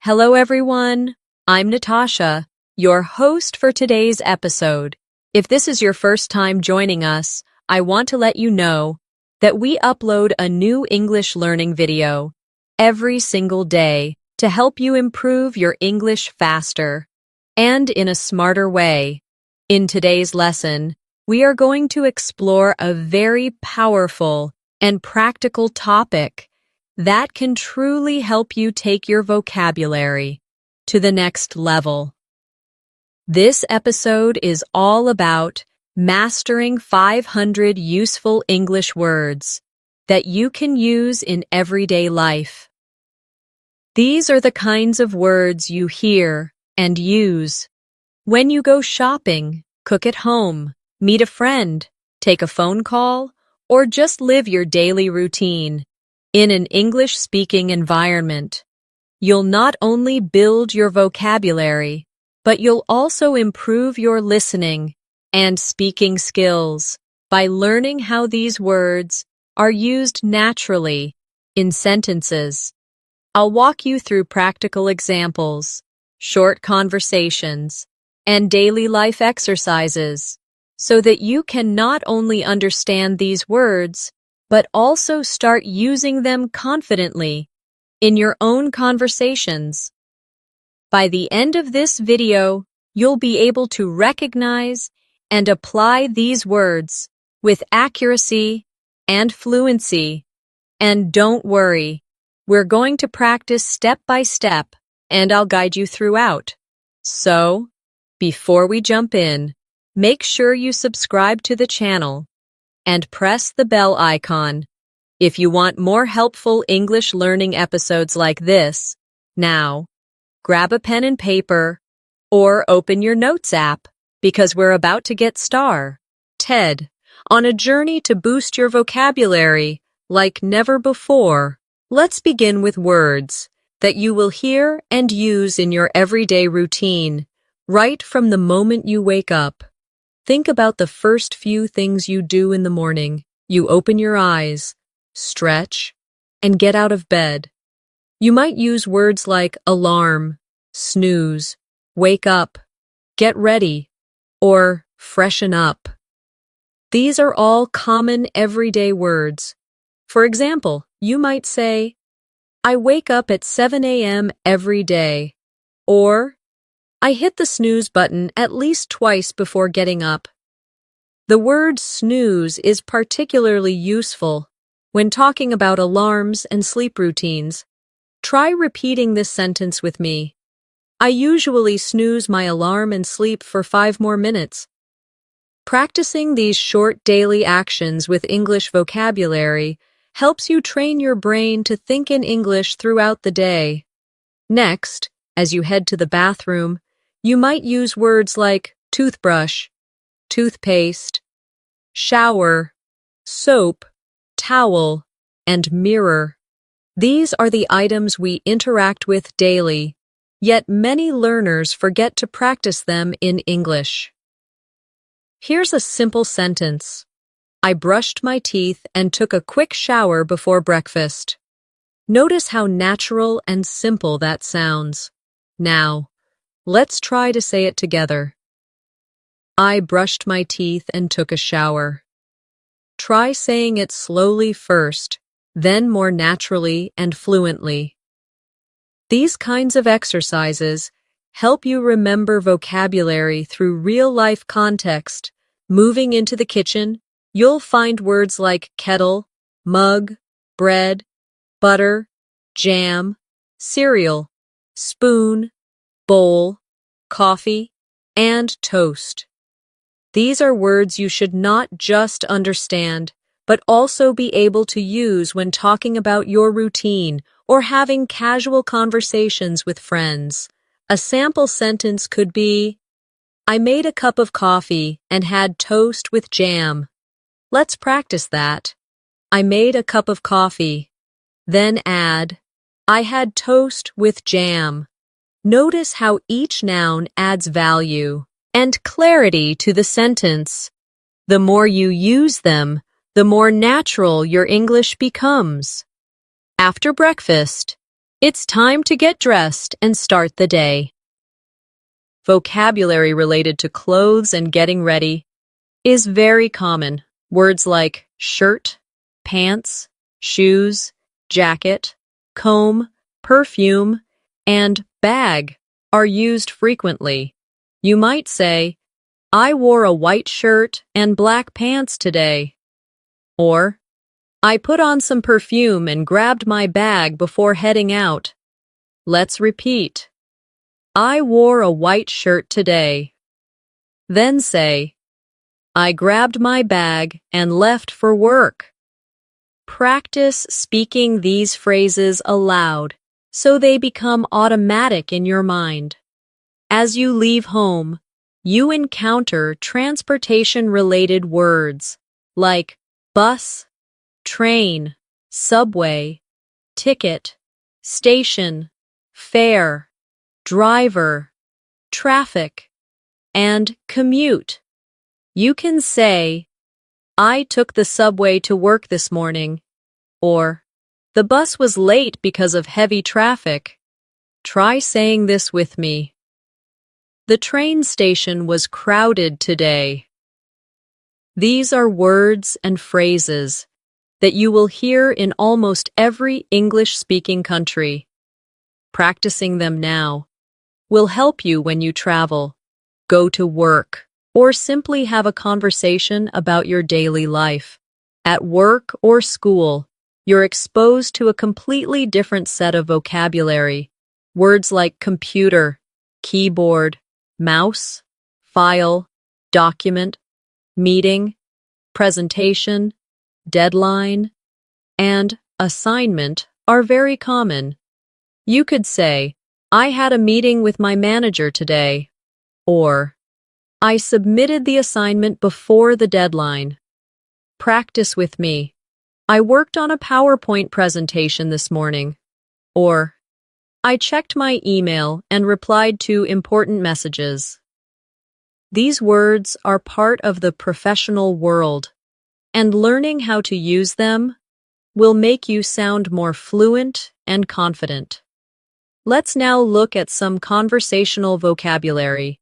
Hello, everyone. I'm Natasha, your host for today's episode. If this is your first time joining us, I want to let you know that we upload a new English learning video every single day to help you improve your English faster and in a smarter way. In today's lesson, we are going to explore a very powerful and practical topic that can truly help you take your vocabulary to the next level. This episode is all about mastering 500 useful English words that you can use in everyday life. These are the kinds of words you hear and use when you go shopping, cook at home, meet a friend, take a phone call, or just live your daily routine. In an English-speaking environment, you'll not only build your vocabulary, but you'll also improve your listening and speaking skills by learning how these words are used naturally in sentences. I'll walk you through practical examples, short conversations, and daily life exercises so that you can not only understand these words, but also start using them confidently in your own conversations. By the end of this video, you'll be able to recognize and apply these words with accuracy and fluency. And don't worry, we're going to practice step by step, and I'll guide you throughout. So, before we jump in, make sure you subscribe to the channel and press the bell icon if you want more helpful English learning episodes like this. Now, grab a pen and paper or open your notes app because we're about to get started on a journey to boost your vocabulary like never before. Let's begin with words that you will hear and use in your everyday routine right from the moment you wake up. Think about the first few things you do in the morning. You open your eyes, stretch, and get out of bed. You might use words like alarm, snooze, wake up, get ready, or freshen up. These are all common everyday words. For example, you might say, I wake up at 7 a.m. every day, or I hit the snooze button at least twice before getting up. The word snooze is particularly useful when talking about alarms and sleep routines. Try repeating this sentence with me. I usually snooze my alarm and sleep for 5 more minutes. Practicing these short daily actions with English vocabulary helps you train your brain to think in English throughout the day. Next, as you head to the bathroom, you might use words like toothbrush, toothpaste, shower, soap, towel, and mirror. These are the items we interact with daily, yet many learners forget to practice them in English. Here's a simple sentence. I brushed my teeth and took a quick shower before breakfast. Notice how natural and simple that sounds. Now, let's try to say it together. I brushed my teeth and took a shower. Try saying it slowly first, then more naturally and fluently. These kinds of exercises help you remember vocabulary through real-life context. Moving into the kitchen, you'll find words like kettle, mug, bread, butter, jam, cereal, spoon, bowl, coffee, and toast. These are words you should not just understand, but also be able to use when talking about your routine or having casual conversations with friends. A sample sentence could be, I made a cup of coffee and had toast with jam. Let's practice that. I made a cup of coffee. Then add, I had toast with jam. Notice how each noun adds value and clarity to the sentence. The more you use them, the more natural your English becomes. After breakfast, It's time to get dressed and start the day. Vocabulary related to clothes and getting ready is very common. Words like shirt, pants, shoes, jacket, comb, perfume, and bag are used frequently. You might say, I wore a white shirt and black pants today. Or, I put on some perfume and grabbed my bag before heading out. Let's repeat. I wore a white shirt today. Then say, I grabbed my bag and left for work. Practice speaking these phrases aloud so they become automatic in your mind. As you leave home, you encounter transportation-related words like bus, train, subway, ticket, station, fare, driver, traffic, and commute. You can say, I took the subway to work this morning, or the bus was late because of heavy traffic. Try saying this with me. The train station was crowded today. These are words and phrases that you will hear in almost every English-speaking country. Practicing them now will help you when you travel, go to work, or simply have a conversation about your daily life. At work or school, you're exposed to a completely different set of vocabulary. Words like computer, keyboard, mouse, file, document, meeting, presentation, deadline, and assignment are very common. You could say, I had a meeting with my manager today, or I submitted the assignment before the deadline. Practice with me. I worked on a PowerPoint presentation this morning, or I checked my email and replied to important messages. These words are part of the professional world, and learning how to use them will make you sound more fluent and confident. Let's now look at some conversational vocabulary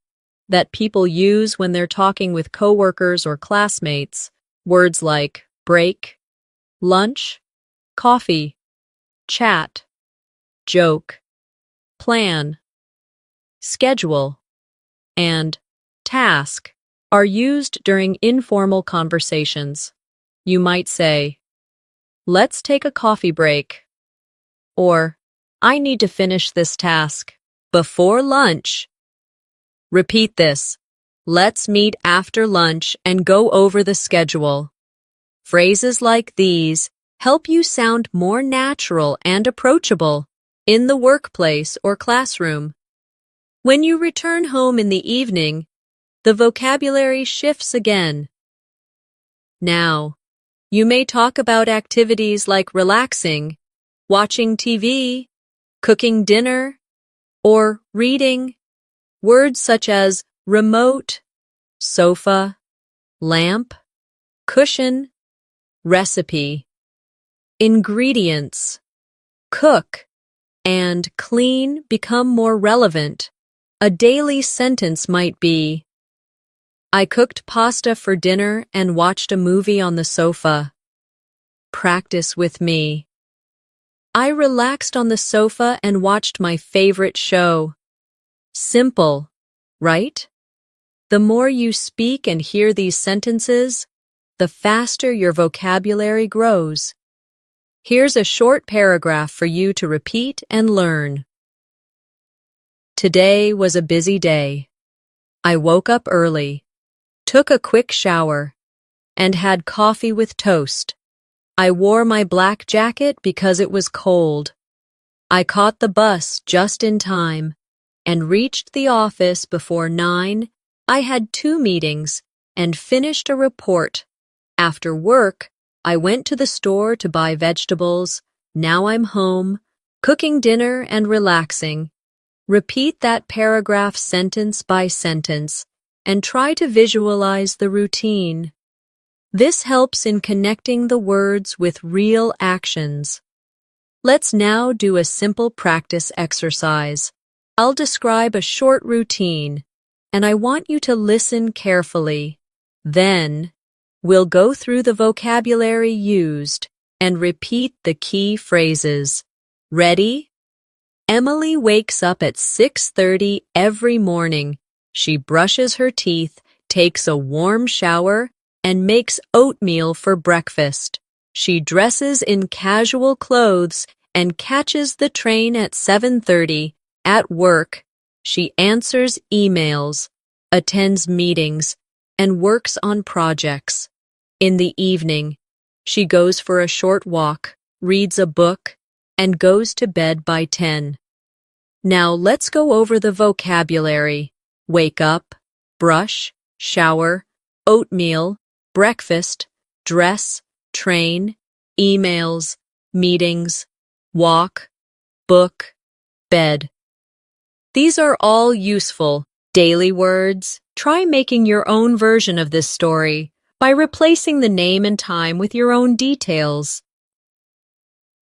that people use when they're talking with coworkers or classmates. Words like break, lunch, coffee, chat, joke, plan, schedule, and task are used during informal conversations. You might say, let's take a coffee break, or I need to finish this task before lunch. Repeat this. Let's meet after lunch and go over the schedule. Phrases like these help you sound more natural and approachable in the workplace or classroom. When you return home in the evening, the vocabulary shifts again. Now, you may talk about activities like relaxing, watching TV, cooking dinner, or reading. Words such as remote, sofa, lamp, cushion, recipe, ingredients, cook, and clean become more relevant. A daily sentence might be, I cooked pasta for dinner and watched a movie on the sofa. Practice with me. I relaxed on the sofa and watched my favorite show. Simple, right? The more you speak and hear these sentences, the faster your vocabulary grows. Here's a short paragraph for you to repeat and learn. Today was a busy day. I woke up early, took a quick shower, and had coffee with toast. I wore my black jacket because it was cold. I caught the bus just in time and reached the office before 9. I had 2 meetings and finished a report. After work, I went to the store to buy vegetables. Now I'm home, cooking dinner and relaxing. Repeat that paragraph sentence by sentence and try to visualize the routine. This helps in connecting the words with real actions. Let's now do a simple practice exercise. I'll describe a short routine, and I want you to listen carefully. Then, we'll go through the vocabulary used and repeat the key phrases. Ready? Emily wakes up at 6:30 every morning. She brushes her teeth, takes a warm shower, and makes oatmeal for breakfast. She dresses in casual clothes and catches the train at 7:30. At work, she answers emails, attends meetings, and works on projects. In the evening, she goes for a short walk, reads a book, and goes to bed by 10. Now let's go over the vocabulary. Wake up, brush, shower, oatmeal, breakfast, dress, train, emails, meetings, walk, book, bed. These are all useful daily words. Try making your own version of this story by replacing the name and time with your own details.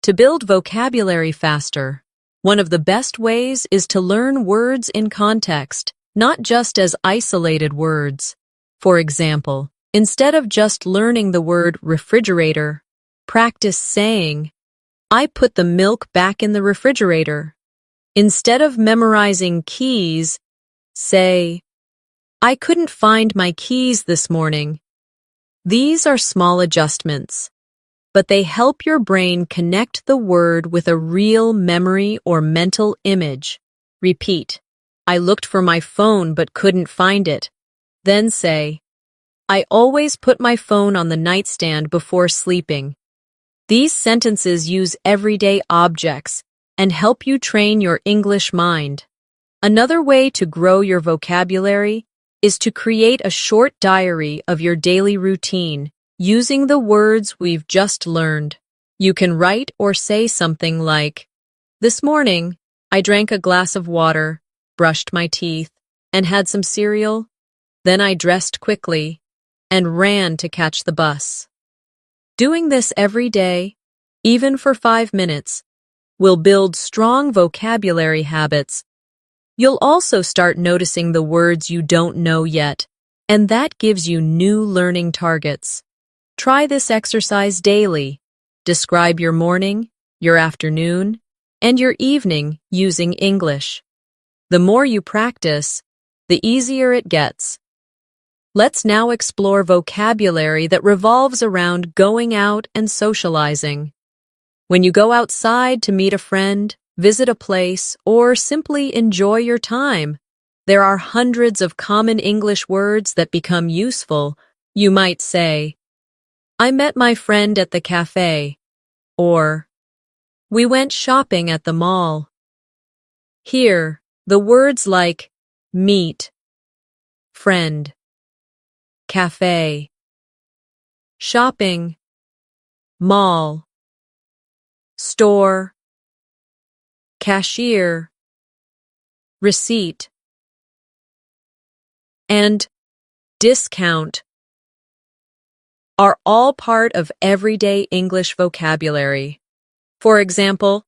To build vocabulary faster, one of the best ways is to learn words in context, not just as isolated words. For example, instead of just learning the word refrigerator, practice saying, "I put the milk back in the refrigerator." Instead of memorizing keys, say, "I couldn't find my keys this morning." These are small adjustments, but they help your brain connect the word with a real memory or mental image. Repeat, "I looked for my phone but couldn't find it." Then say, "I always put my phone on the nightstand before sleeping." These sentences use everyday objects and help you train your English mind. Another way to grow your vocabulary is to create a short diary of your daily routine using the words we've just learned. You can write or say something like, "This morning, I drank a glass of water, brushed my teeth, and had some cereal. Then I dressed quickly and ran to catch the bus." Doing this every day, even for 5 minutes, will build strong vocabulary habits. You'll also start noticing the words you don't know yet, and that gives you new learning targets. Try this exercise daily. Describe your morning, your afternoon, and your evening using English. The more you practice, the easier it gets. Let's now explore vocabulary that revolves around going out and socializing. When you go outside to meet a friend, visit a place, or simply enjoy your time, there are hundreds of common English words that become useful. You might say, "I met my friend at the cafe," or "We went shopping at the mall." Here, the words like meet, friend, cafe, shopping, mall, store, cashier, receipt, and discount are all part of everyday English vocabulary. For example,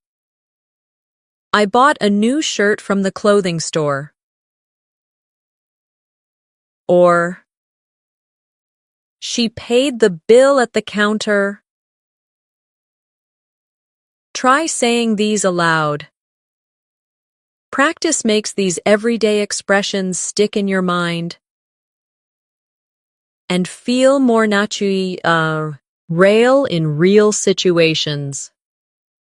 "I bought a new shirt from the clothing store," or "She paid the bill at the counter." Try saying these aloud. Practice makes these everyday expressions stick in your mind and feel more real in real situations.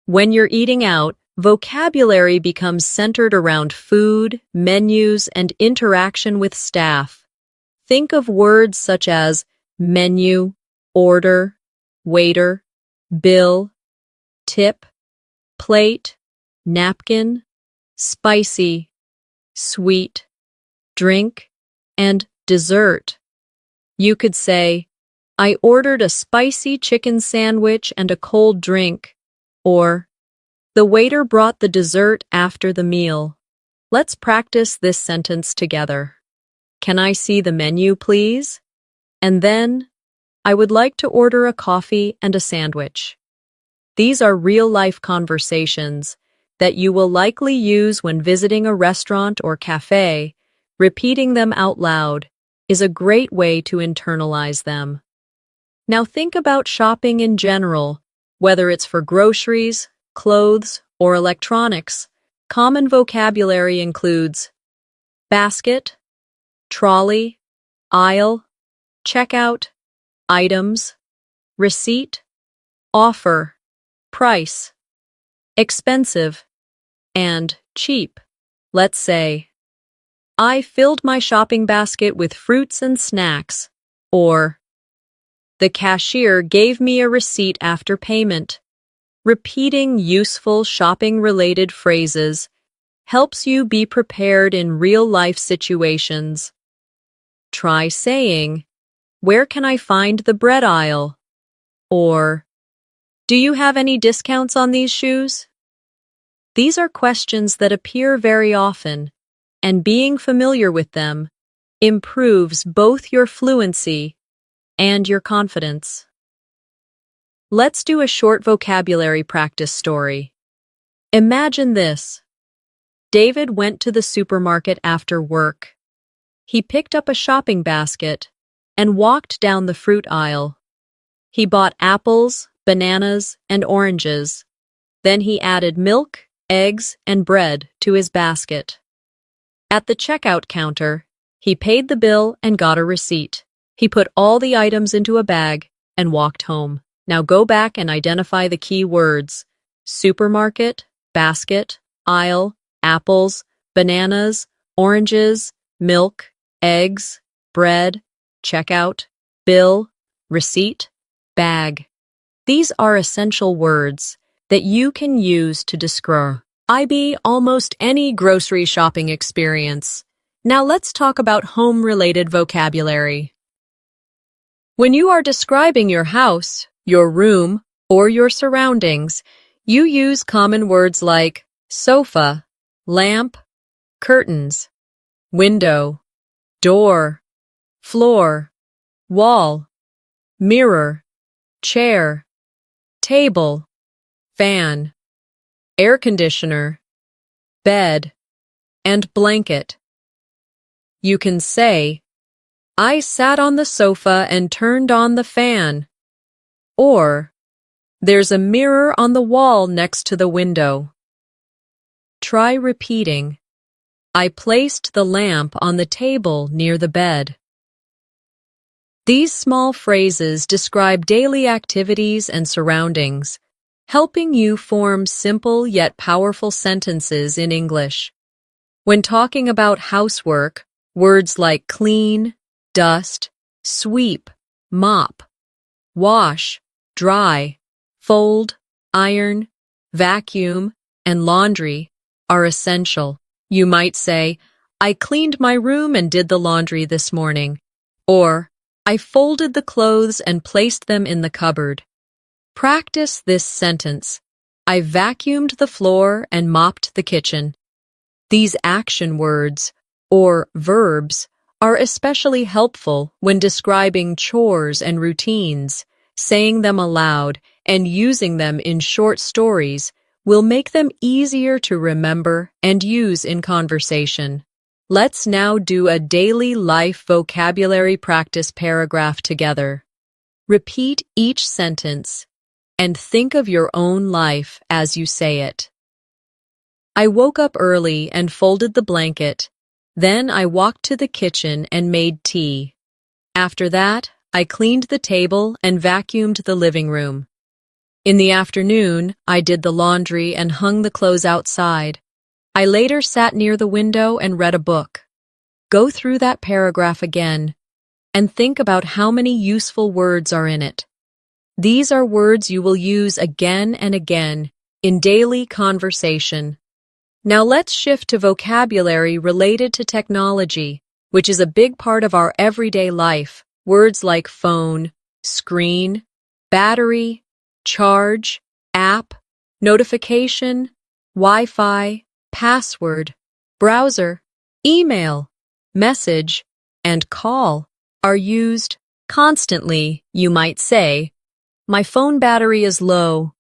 When you're eating out, vocabulary becomes centered around food, menus, and interaction with staff. Think of words such as menu, order, waiter, bill, tip, plate, napkin, spicy, sweet, drink, and dessert. You could say, "I ordered a spicy chicken sandwich and a cold drink," or "The waiter brought the dessert after the meal." Let's practice this sentence together. "Can I see the menu, please?" And then, "I would like to order a coffee and a sandwich." These are real-life conversations that you will likely use when visiting a restaurant or cafe. Repeating them out loud is a great way to internalize them. Now think about shopping in general, whether it's for groceries, clothes, or electronics. Common vocabulary includes basket, trolley, aisle, checkout, items, receipt, offer, price, expensive, and cheap. Let's say, I filled my shopping basket with fruits and snacks, or the cashier gave me a receipt after payment. Repeating useful shopping-related phrases helps you be prepared in real-life situations. Try saying, "Where can I find the bread aisle?" Or, "Do you have any discounts on these shoes?" These are questions that appear very often, and being familiar with them improves both your fluency and your confidence. Let's do a short vocabulary practice story. Imagine this. David went to the supermarket after work. He picked up a shopping basket and walked down the fruit aisle. He bought apples, bananas, and oranges. Then he added milk, eggs, and bread to his basket. At the checkout counter, he paid the bill and got a receipt. He put all the items into a bag and walked home. Now go back and identify the key words: supermarket, basket, aisle, apples, bananas, oranges, milk, eggs, bread, checkout, bill, receipt, bag. These are essential words that you can use to describe almost any grocery shopping experience. Now let's talk about home-related vocabulary. When you are describing your house, your room, or your surroundings, you use common words like sofa, lamp, curtains, window, door, floor, wall, mirror, chair, table, fan, air conditioner, bed, and blanket. You can say, "I sat on the sofa and turned on the fan," or "There's a mirror on the wall next to the window." Try repeating, "I placed the lamp on the table near the bed." These small phrases describe daily activities and surroundings, helping you form simple yet powerful sentences in English. When talking about housework, words like clean, dust, sweep, mop, wash, dry, fold, iron, vacuum, and laundry are essential. You might say, "I cleaned my room and did the laundry this morning," or "I folded the clothes and placed them in the cupboard." Practice this sentence: "I vacuumed the floor and mopped the kitchen." These action words, or verbs, are especially helpful when describing chores and routines. Saying them aloud and using them in short stories will make them easier to remember and use in conversation. Let's now do a daily life vocabulary practice paragraph together. Repeat each sentence and think of your own life as you say it. I woke up early and folded the blanket. Then I walked to the kitchen and made tea. After that, I cleaned the table and vacuumed the living room. In the afternoon, I did the laundry and hung the clothes outside. I later sat near the window and read a book. Go through that paragraph again and think about how many useful words are in it. These are words you will use again and again in daily conversation. Now let's shift to vocabulary related to technology, which is a big part of our everyday life. Words like phone, screen, battery, charge, app, notification, Wi-Fi, password, browser, email, message, and call are used constantly. You might say, "My phone battery is low,"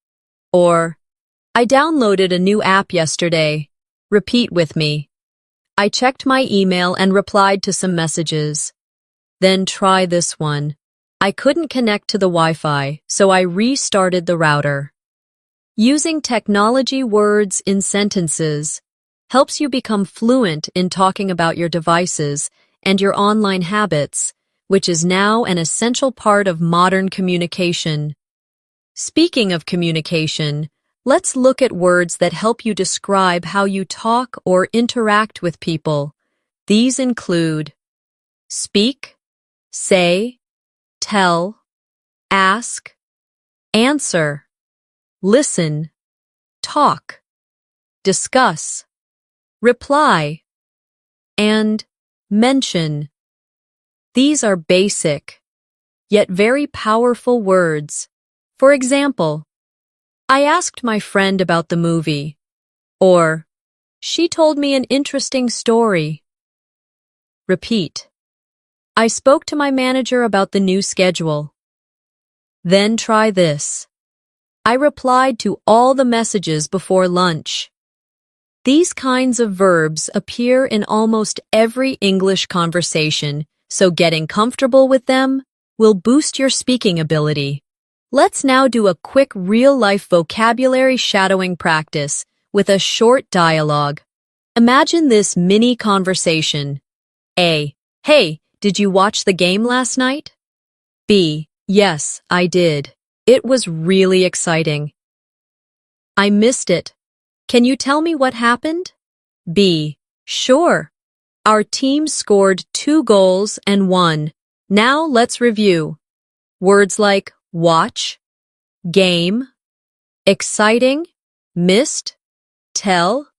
Or, I downloaded a new app yesterday. Repeat with me. I checked my email and replied to some messages. Then try this one. I couldn't connect to the Wi-Fi, so I restarted the router. Using technology words in sentences helps you become fluent in talking about your devices and your online habits, which is now an essential part of modern communication. Speaking of communication, let's look at words that help you describe how you talk or interact with people. These include speak, say, tell, ask, answer, listen, talk, discuss, reply, and mention. These are basic, yet very powerful words. For example, I asked my friend about the movie, or she told me an interesting story. Repeat. I spoke to my manager about the new schedule. Then try this. I replied to all the messages before lunch. These kinds of verbs appear in almost every English conversation, so getting comfortable with them will boost your speaking ability. Let's now do a quick real-life vocabulary shadowing practice with a short dialogue. Imagine this mini conversation. A. Hey, did you watch the game last night? B. Yes, I did. It was really exciting. I missed it. Can you tell me what happened? B. Sure. Our team scored 2 goals and won. Now let's review. Words like watch, game, exciting, missed, tell,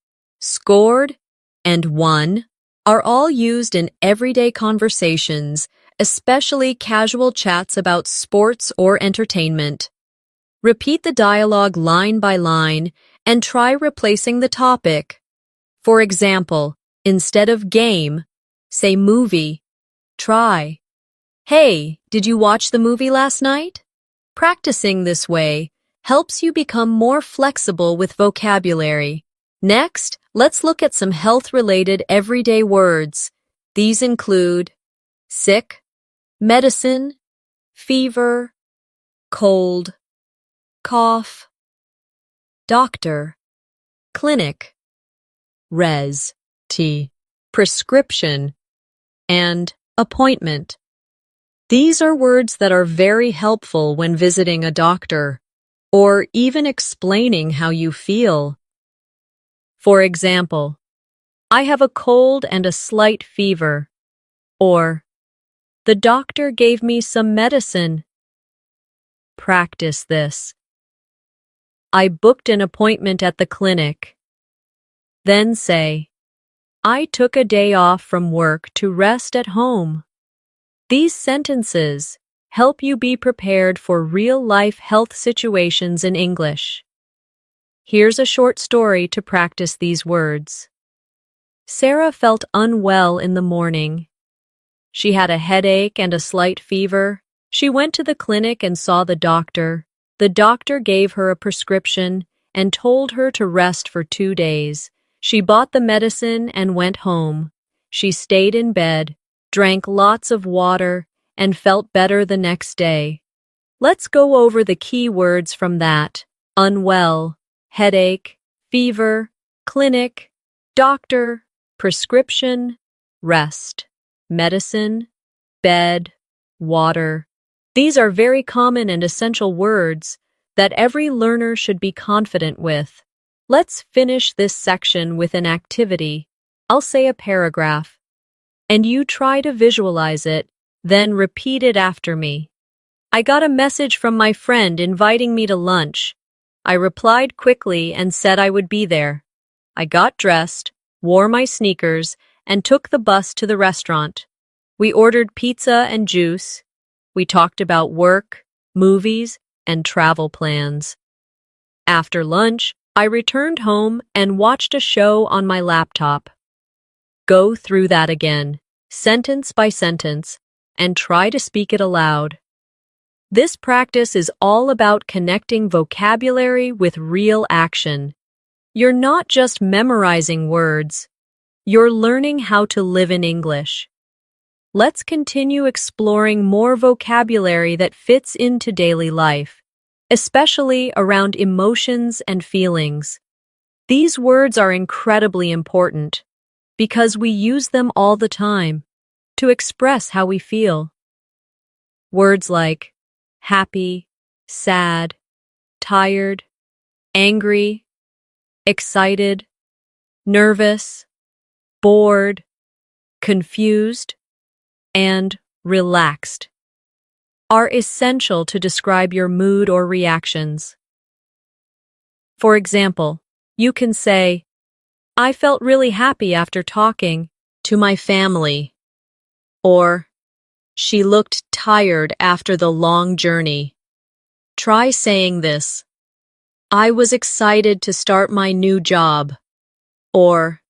scored, and won are all used in everyday conversations, especially casual chats about sports or entertainment. Repeat the dialogue line by line and try replacing the topic. For example, instead of game, say movie. Try, hey, did you watch the movie last night? Practicing this way helps you become more flexible with vocabulary. Next, let's look at some health-related everyday words. These include sick, medicine, fever, cold, cough, doctor, clinic, prescription, and appointment. These are words that are very helpful when visiting a doctor or even explaining how you feel. For example, I have a cold and a slight fever, or the doctor gave me some medicine. Practice this. I booked an appointment at the clinic. Then say, I took a day off from work to rest at home. These sentences help you be prepared for real-life health situations in English. Here's a short story to practice these words. Sarah felt unwell in the morning. She had a headache and a slight fever. She went to the clinic and saw the doctor. The doctor gave her a prescription and told her to rest for 2 days. She bought the medicine and went home. She stayed in bed, drank lots of water, and felt better the next day. Let's go over the key words from that. Unwell, headache, fever, clinic, doctor, prescription, rest, medicine, bed, water. These are very common and essential words that every learner should be confident with. Let's finish this section with an activity. I'll say a paragraph, and you try to visualize it, then repeat it after me. I got a message from my friend inviting me to lunch. I replied quickly and said I would be there. I got dressed, wore my sneakers, and took the bus to the restaurant. We ordered pizza and juice. We talked about work, movies, and travel plans. After lunch, I returned home and watched a show on my laptop. Go through that again, sentence by sentence, and try to speak it aloud. This practice is all about connecting vocabulary with real action. You're not just memorizing words, you're learning how to live in English. Let's continue exploring more vocabulary that fits into daily life, especially around emotions and feelings. These words are incredibly important because we use them all the time to express how we feel. Words like happy, sad, tired, angry, excited, nervous, bored, confused, and relaxed are essential to describe your mood or reactions. For example, you can say, I felt really happy after talking to my family, or she looked tired after the long journey. Try saying this. I was excited to start my new job. Or,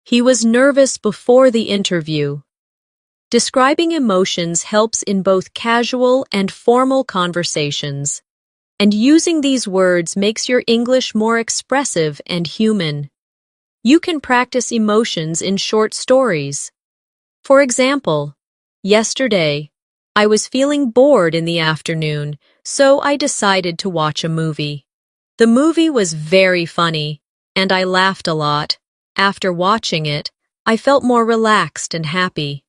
he was nervous before the interview. Describing emotions helps in both casual and formal conversations, and using these words makes your English more expressive and human. You can practice emotions in short stories. For example, yesterday, I was feeling bored in the afternoon, so I decided to watch a movie. The movie was very funny, and I laughed a lot. After watching it, I felt more relaxed and happy.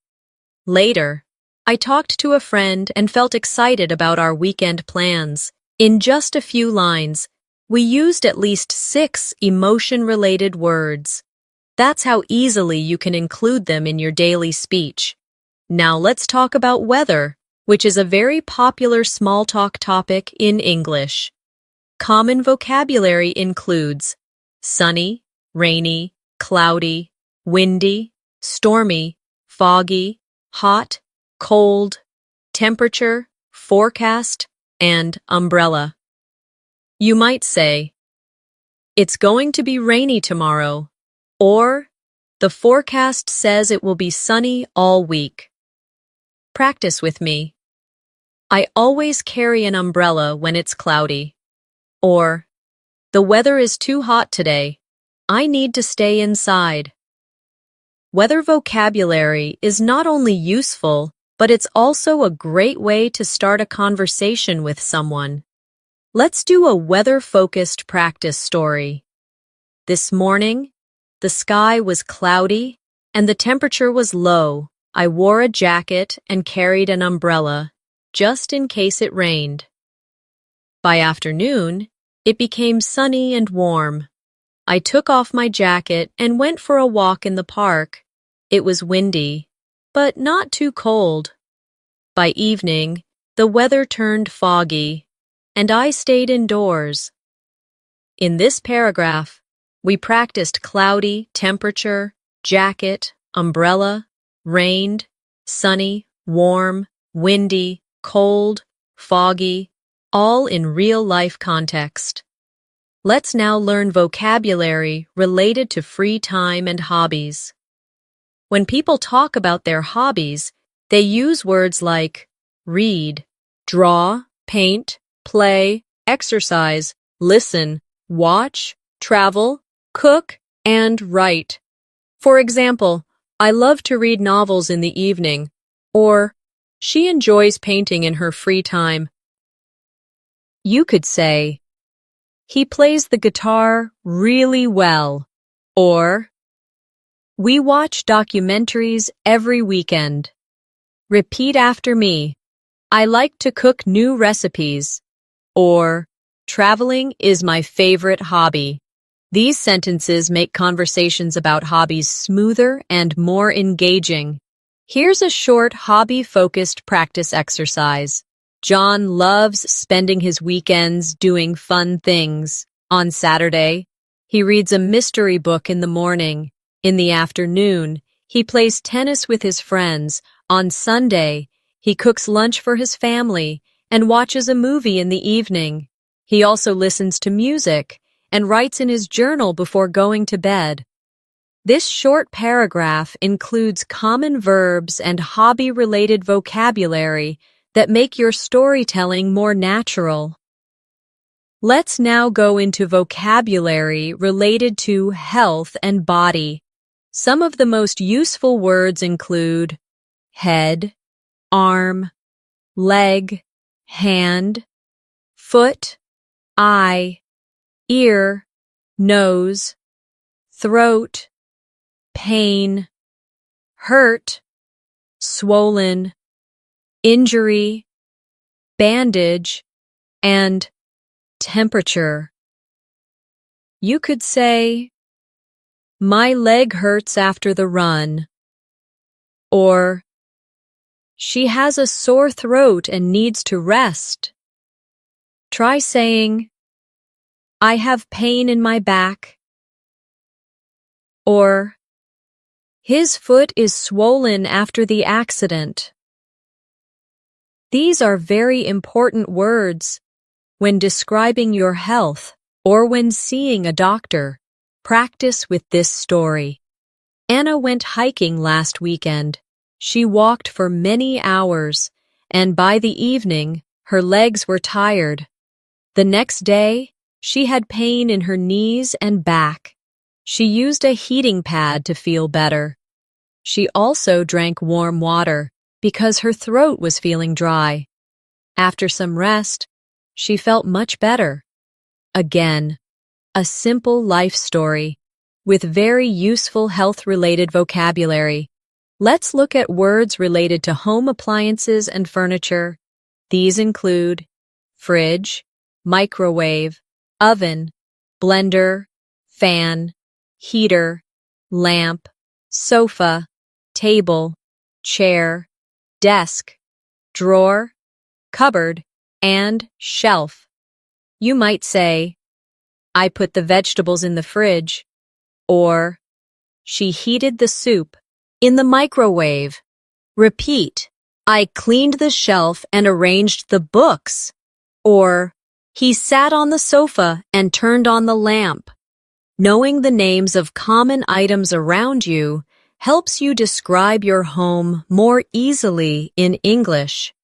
Later, I talked to a friend and felt excited about our weekend plans. In just a few lines, we used at least 6 emotion-related words. That's how easily you can include them in your daily speech. Now let's talk about weather, which is a very popular small talk topic in English. Common vocabulary includes sunny, rainy, cloudy, windy, stormy, foggy, hot, cold, temperature, forecast, and umbrella. You might say, it's going to be rainy tomorrow, or the forecast says it will be sunny all week. Practice with me. I always carry an umbrella when it's cloudy. Or, the weather is too hot today. I need to stay inside. Weather vocabulary is not only useful, but it's also a great way to start a conversation with someone. Let's do a weather-focused practice story. This morning, the sky was cloudy and the temperature was low. I wore a jacket and carried an umbrella, just in case it rained. By afternoon, it became sunny and warm. I took off my jacket and went for a walk in the park. It was windy, but not too cold. By evening, the weather turned foggy, and I stayed indoors. In this paragraph, we practiced cloudy, temperature, jacket, umbrella, rained, sunny, warm, windy, cold, foggy, all in real-life context. Let's now learn vocabulary related to free time and hobbies. When people talk about their hobbies, they use words like read, draw, paint, play, exercise, listen, watch, travel, cook, and write. For example, I love to read novels in the evening, or she enjoys painting in her free time. You could say, he plays the guitar really well, or we watch documentaries every weekend. Repeat after me. I like to cook new recipes. Or, traveling is my favorite hobby. These sentences make conversations about hobbies smoother and more engaging. Here's a short hobby-focused practice exercise. John loves spending his weekends doing fun things. On Saturday, he reads a mystery book in the morning. In the afternoon, he plays tennis with his friends. On Sunday, he cooks lunch for his family and watches a movie in the evening. He also listens to music and writes in his journal before going to bed. This short paragraph includes common verbs and hobby-related vocabulary that make your storytelling more natural. Let's now go into vocabulary related to health and body. Some of the most useful words include head, arm, leg, hand, foot, eye, ear, nose, throat, pain, hurt, swollen, injury, bandage, and temperature. You could say, "My leg hurts after the run," or "She has a sore throat and needs to rest." Try saying, "I have pain in my back," or "His foot is swollen after the accident." These are very important words when describing your health or when seeing a doctor. Practice with this story. Anna went hiking last weekend. She walked for many hours, and by the evening, her legs were tired. The next day, she had pain in her knees and back. She used a heating pad to feel better. She also drank warm water because her throat was feeling dry. After some rest, she felt much better. Again, a simple life story with very useful health-related vocabulary. Let's look at words related to home appliances and furniture. These include fridge, microwave, oven, blender, fan, heater, lamp, sofa, table, chair, desk, drawer, cupboard, and shelf. You might say, "I put the vegetables in the fridge," or "She heated the soup in the microwave." Repeat, "I cleaned the shelf and arranged the books," or "He sat on the sofa and turned on the lamp." Knowing the names of common items around you helps you describe your home more easily in English.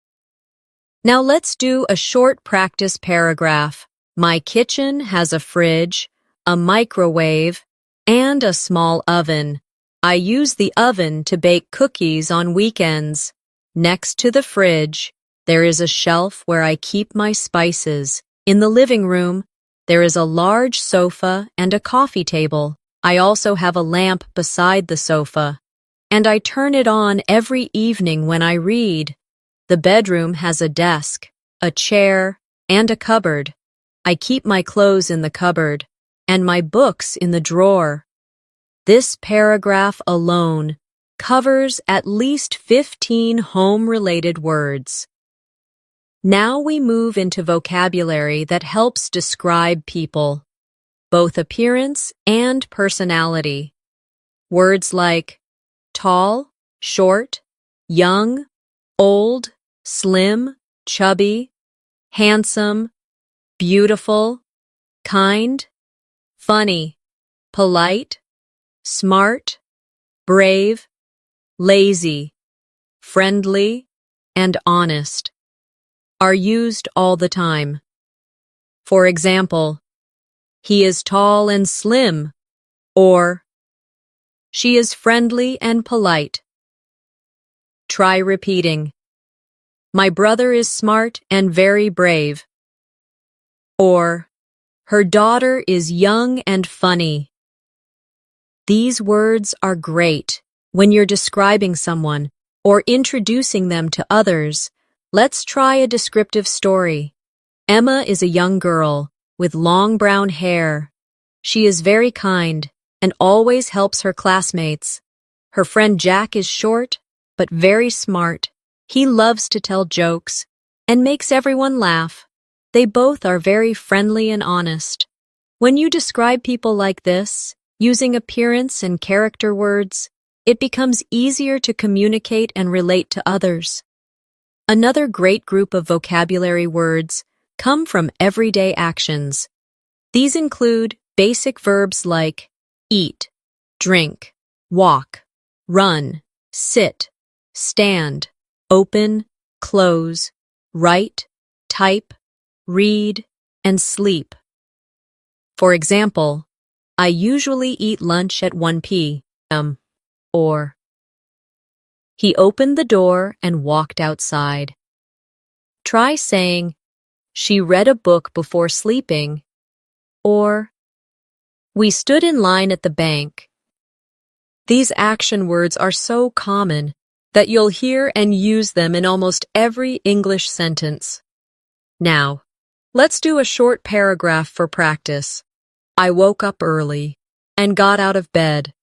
Now let's do a short practice paragraph. My kitchen has a fridge, a microwave, and a small oven. I use the oven to bake cookies on weekends. Next to the fridge, there is a shelf where I keep my spices. In the living room, there is a large sofa and a coffee table. I also have a lamp beside the sofa, and I turn it on every evening when I read. The bedroom has a desk, a chair, and a cupboard. I keep my clothes in the cupboard and my books in the drawer. This paragraph alone covers at least 15 home-related words. Now we move into vocabulary that helps describe people, both appearance and personality. Words like tall, short, young, old, slim, chubby, handsome, beautiful, kind, funny, polite, smart, brave, lazy, friendly, and honest are used all the time. For example, he is tall and slim, or she is friendly and polite. Try repeating, my brother is smart and very brave, or her daughter is young and funny. These words are great when you're describing someone or introducing them to others. Let's try a descriptive story. Emma is a young girl with long brown hair. She is very kind and always helps her classmates. Her friend Jack is short, but very smart. He loves to tell jokes and makes everyone laugh. They both are very friendly and honest. When you describe people like this, using appearance and character words, it becomes easier to communicate and relate to others. Another great group of vocabulary words come from everyday actions. These include basic verbs like eat, drink, walk, run, sit, stand, open, close, write, type, read, and sleep. For example, I usually eat lunch at 1 p.m. Or, he opened the door and walked outside. Try saying, she read a book before sleeping. Or, we stood in line at the bank. These action words are so common that you'll hear and use them in almost every English sentence. Now, let's do a short paragraph for practice. I woke up early and got out of bed.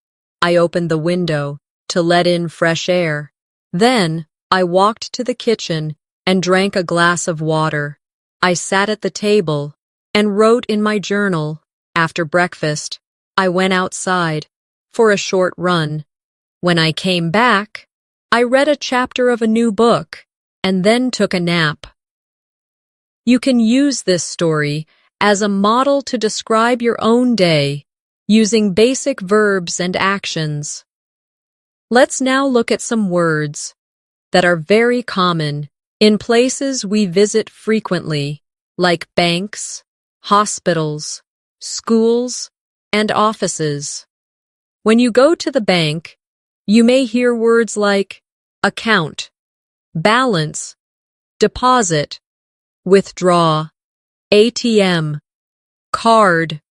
I opened the window to let in fresh air. Then, I walked to the kitchen and drank a glass of water. I sat at the table and wrote in my journal. After breakfast, I went outside for a short run. When I came back, I read a chapter of a new book and then took a nap. You can use this story as a model to describe your own day using basic verbs and actions. Let's now look at some words that are very common in places we visit frequently, like banks, hospitals, schools, and offices. When you go to the bank, you may hear words like account, balance, deposit, withdraw, ATM, card,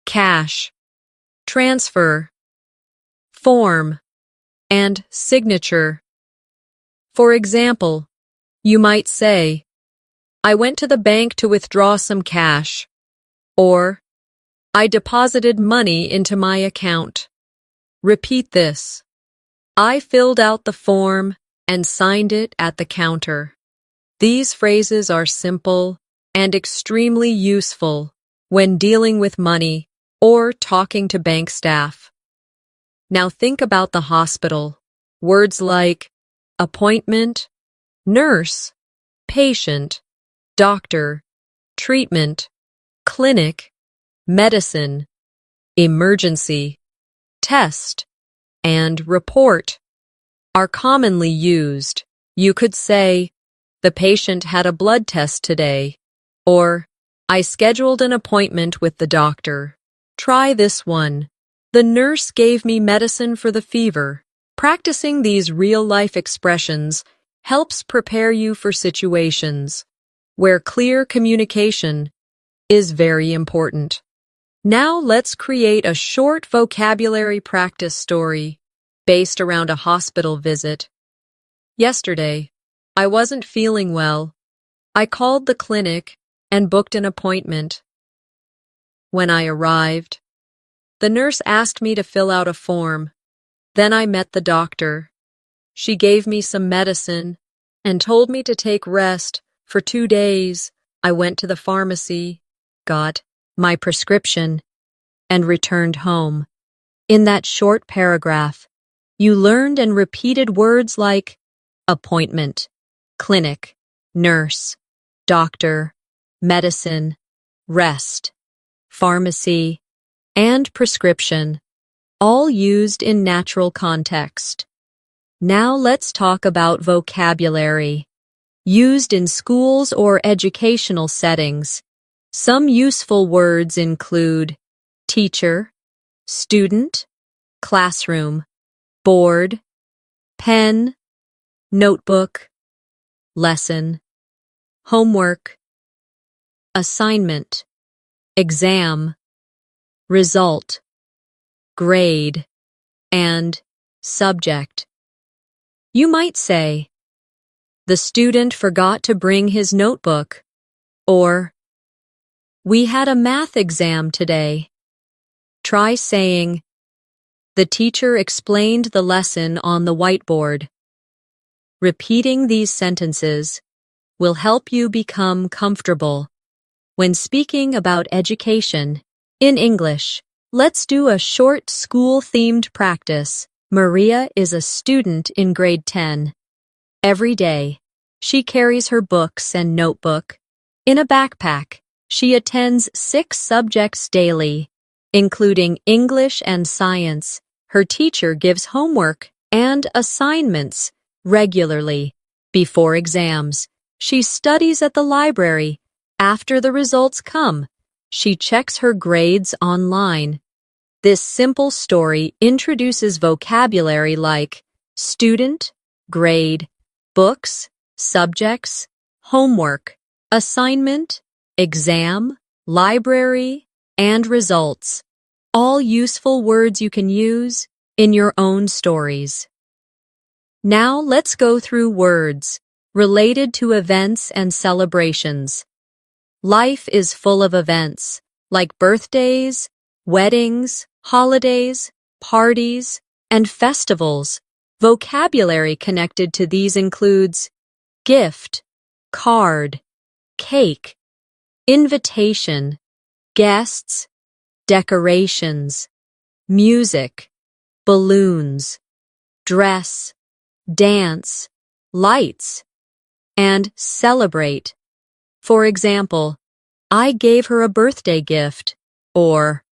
cash, transfer, form, and signature. For example, you might say, I went to the bank to withdraw some cash, or I deposited money into my account. Repeat this. I filled out the form and signed it at the counter. These phrases are simple and extremely useful when dealing with money or talking to bank staff. Now think about the hospital. Words like appointment, nurse, patient, doctor, treatment, clinic, medicine, emergency, test, and report are commonly used. You could say, the patient had a blood test today, or I scheduled an appointment with the doctor. Try this one. The nurse gave me medicine for the fever. Practicing these real-life expressions helps prepare you for situations where clear communication is very important. Now let's create a short vocabulary practice story based around a hospital visit. Yesterday, I wasn't feeling well. I called the clinic and booked an appointment. When I arrived, the nurse asked me to fill out a form. Then I met the doctor. She gave me some medicine and told me to take rest for 2 days. I went to the pharmacy, got my prescription, and returned home. In that short paragraph, you learned and repeated words like appointment, clinic, nurse, doctor, medicine, rest, pharmacy, and prescription, all used in natural context. Now let's talk about vocabulary used in schools or educational settings. Some useful words include teacher, student, classroom, board, pen, notebook, lesson, homework, assignment, exam, result, grade, and subject. You might say, the student forgot to bring his notebook, or we had a math exam today. Try saying, the teacher explained the lesson on the whiteboard. Repeating these sentences will help you become comfortable when speaking about education in English. Let's do a short school-themed practice. Maria is a student in grade 10. Every day, she carries her books and notebook in a backpack. She attends 6 subjects daily, including English and science. Her teacher gives homework and assignments regularly before exams. She studies at the library. After the results come, she checks her grades online. This simple story introduces vocabulary like student, grade, books, subjects, homework, assignment, exam, library, and results. All useful words you can use in your own stories. Now let's go through words related to events and celebrations. Life is full of events, like birthdays, weddings, holidays, parties, and festivals. Vocabulary connected to these includes gift, card, cake, invitation, guests, decorations, music, balloons, dress, dance, lights, and celebrate. For example, I gave her a birthday gift, or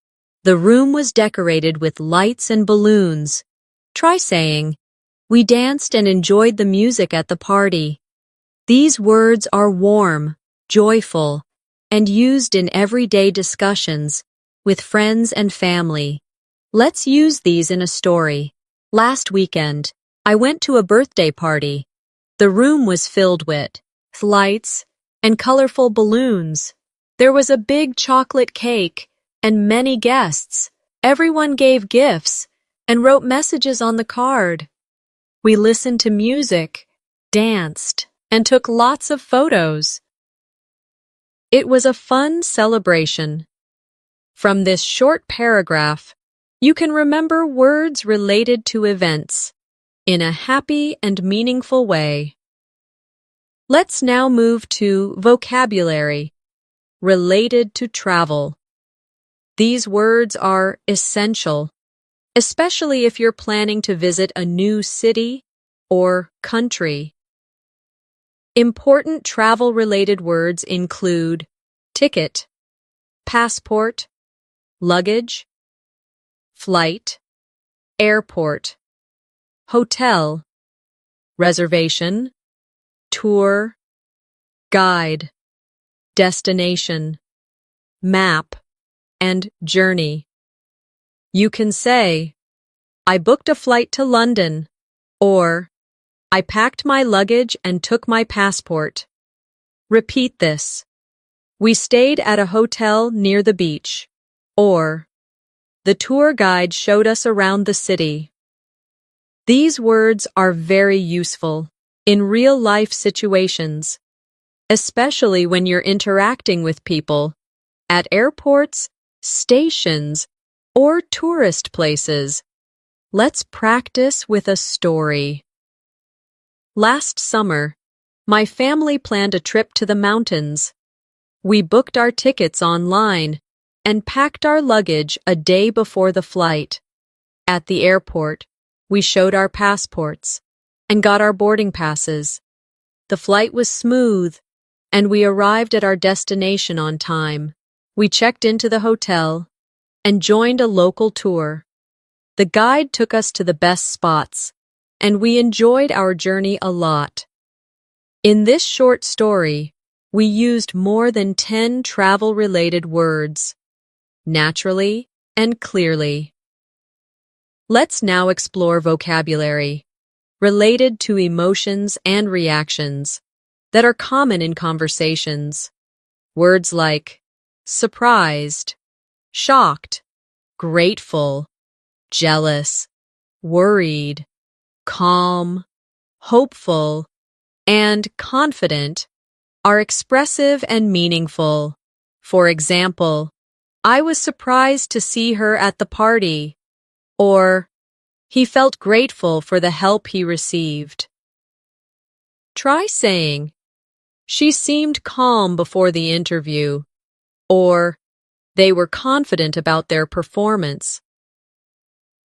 the room was decorated with lights and balloons. Try saying, we danced and enjoyed the music at the party. These words are warm, joyful, and used in everyday discussions with friends and family. Let's use these in a story. Last weekend, I went to a birthday party. The room was filled with lights and colorful balloons. There was a big chocolate cake and many guests. Everyone gave gifts and wrote messages on the card. We listened to music, danced, and took lots of photos. It was a fun celebration. From this short paragraph, you can remember words related to events in a happy and meaningful way. Let's now move to vocabulary related to travel. These words are essential, especially if you're planning to visit a new city or country. Important travel-related words include ticket, passport, luggage, flight, airport, hotel, reservation, tour, guide, destination, map, and journey. You can say, I booked a flight to London, or I packed my luggage and took my passport. Repeat this. We stayed at a hotel near the beach, or the tour guide showed us around the city. These words are very useful in real-life situations, especially when you're interacting with people at airports, stations, or tourist places. Let's practice with a story. Last summer, my family planned a trip to the mountains. We booked our tickets online and packed our luggage a day before the flight. At the airport, we showed our passports and got our boarding passes. The flight was smooth, and we arrived at our destination on time. We checked into the hotel and joined a local tour. The guide took us to the best spots, and we enjoyed our journey a lot. In this short story, we used more than 10 travel-related words, naturally and clearly. Let's now explore vocabulary related to emotions and reactions that are common in conversations. Words like surprised, shocked, grateful, jealous, worried, calm, hopeful, and confident are expressive and meaningful. For example, I was surprised to see her at the party, or he felt grateful for the help he received. Try saying, she seemed calm before the interview, or they were confident about their performance.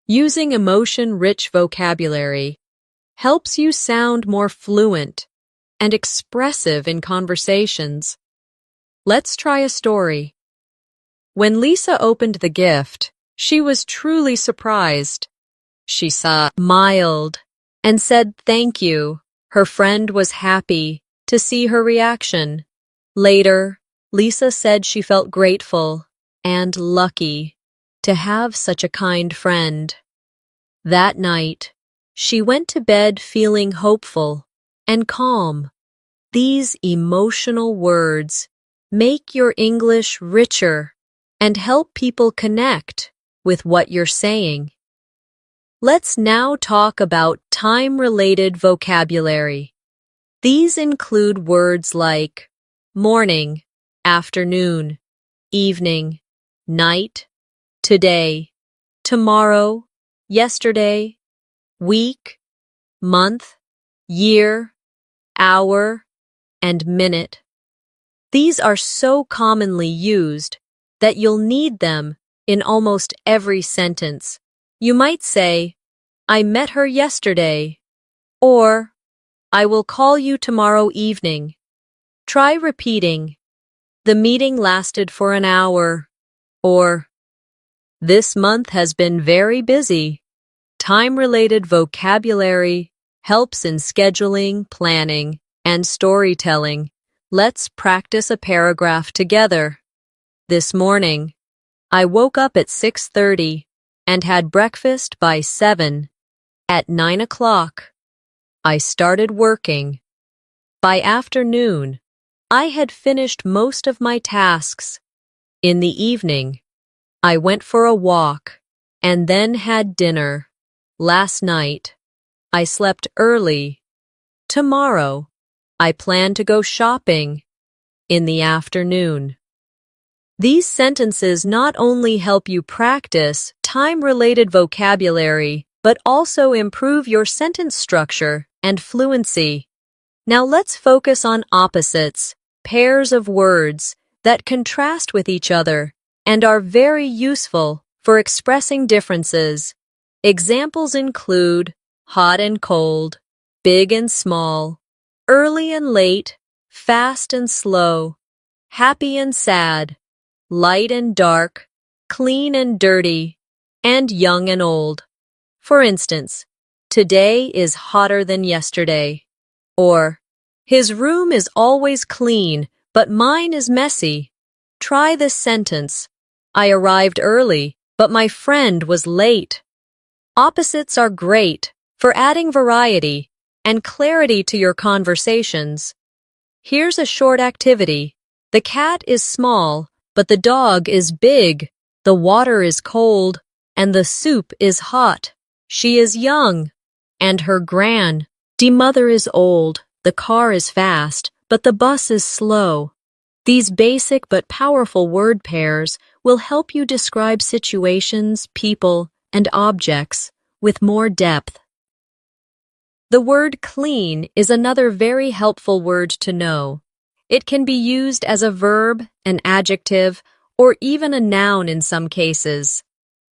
Using emotion-rich vocabulary helps you sound more fluent and expressive in conversations. Let's try a story. When Lisa opened the gift, she was truly surprised. She smiled and said thank you. Her friend was happy to see her reaction. Later, Lisa said she felt grateful and lucky to have such a kind friend. That night, she went to bed feeling hopeful and calm. These emotional words make your English richer and help people connect with what you're saying. Let's now talk about time-related vocabulary. These include words like morning, afternoon, evening, night, today, tomorrow, yesterday, week, month, year, hour, and minute. These are so commonly used that you'll need them in almost every sentence. You might say, I met her yesterday, or I will call you tomorrow evening. Try repeating, the meeting lasted for an hour, or this month has been very busy. Time-related vocabulary helps in scheduling, planning, and storytelling. Let's practice a paragraph together. This morning, I woke up at 6:30 and had breakfast by 7. At 9 o'clock, I started working. By afternoon, I had finished most of my tasks. In the evening, I went for a walk and then had dinner. Last night, I slept early. Tomorrow, I plan to go shopping in the afternoon. These sentences not only help you practice time-related vocabulary, but also improve your sentence structure and fluency. Now let's focus on opposites, pairs of words that contrast with each other and are very useful for expressing differences. Examples include hot and cold, big and small, early and late, fast and slow, happy and sad, light and dark, clean and dirty, and young and old. For instance, today is hotter than yesterday. Or, his room is always clean, but mine is messy. Try this sentence. I arrived early, but my friend was late. Opposites are great for adding variety and clarity to your conversations. Here's a short activity. The cat is small, but the dog is big. The water is cold, and the soup is hot. She is young, and her grandmother is old. The car is fast, but the bus is slow. These basic but powerful word pairs will help you describe situations, people, and objects with more depth. The word clean is another very helpful word to know. It can be used as a verb, an adjective, or even a noun in some cases.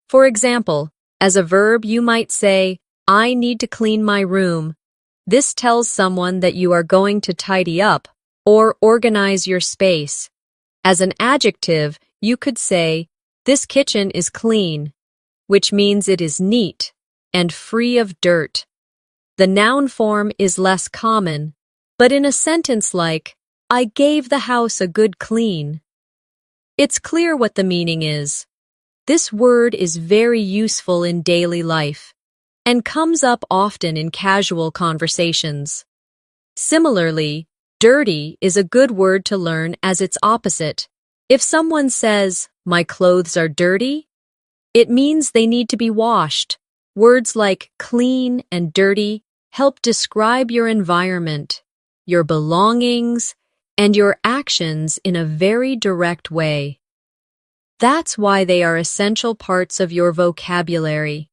For example, as a verb you might say, I need to clean my room. This tells someone that you are going to tidy up or organize your space. As an adjective, you could say, this kitchen is clean, which means it is neat and free of dirt. The noun form is less common, but in a sentence like, I gave the house a good clean, it's clear what the meaning is. This word is very useful in daily life and comes up often in casual conversations. Similarly, dirty is a good word to learn as its opposite. If someone says, my clothes are dirty, it means they need to be washed. Words like clean and dirty help describe your environment, your belongings, and your actions in a very direct way. That's why they are essential parts of your vocabulary.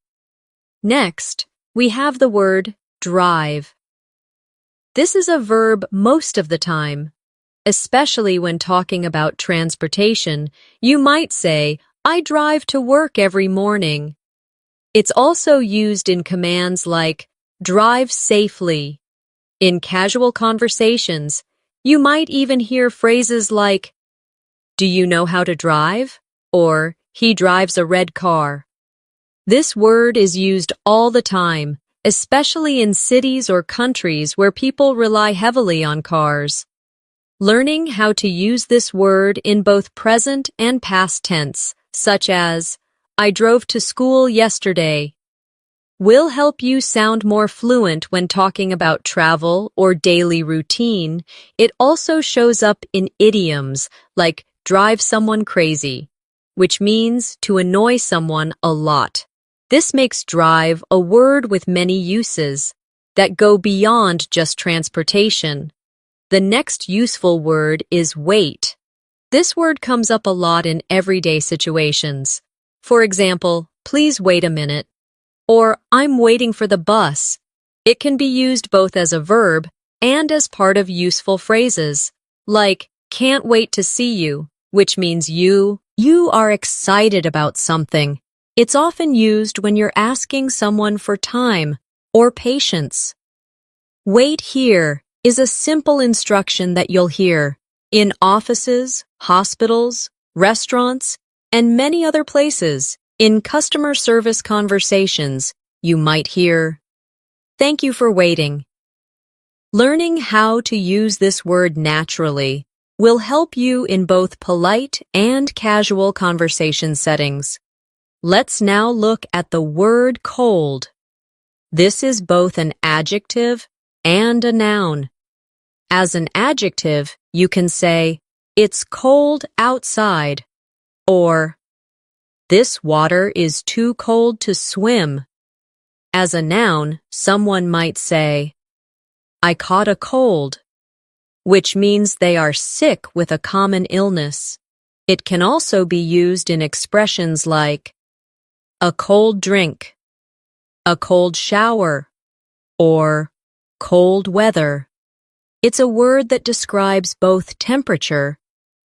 Next, we have the word drive. This is a verb most of the time. Especially when talking about transportation, you might say, I drive to work every morning. It's also used in commands like, drive safely. In casual conversations, you might even hear phrases like, do you know how to drive? Or, he drives a red car. This word is used all the time especially in cities or countries where people rely heavily on cars. Learning how to use this word in both present and past tense, such as, I drove to school yesterday, will help you sound more fluent when talking about travel or daily routine. It also shows up in idioms like drive someone crazy, which means to annoy someone a lot. This makes drive a word with many uses that go beyond just transportation. The next useful word is wait. This word comes up a lot in everyday situations. For example, please wait a minute, or I'm waiting for the bus. It can be used both as a verb and as part of useful phrases, like can't wait to see you, which means you are excited about something. It's often used when you're asking someone for time or patience. Wait here is a simple instruction that you'll hear in offices, hospitals, restaurants, and many other places. In customer service conversations, you might hear, "Thank you for waiting." Learning how to use this word naturally will help you in both polite and casual conversation settings. Let's now look at the word cold. This is both an adjective and a noun. As an adjective, you can say, it's cold outside, or this water is too cold to swim. As a noun, someone might say, I caught a cold, which means they are sick with a common illness. It can also be used in expressions like a cold drink, a cold shower, or cold weather. It's a word that describes both temperature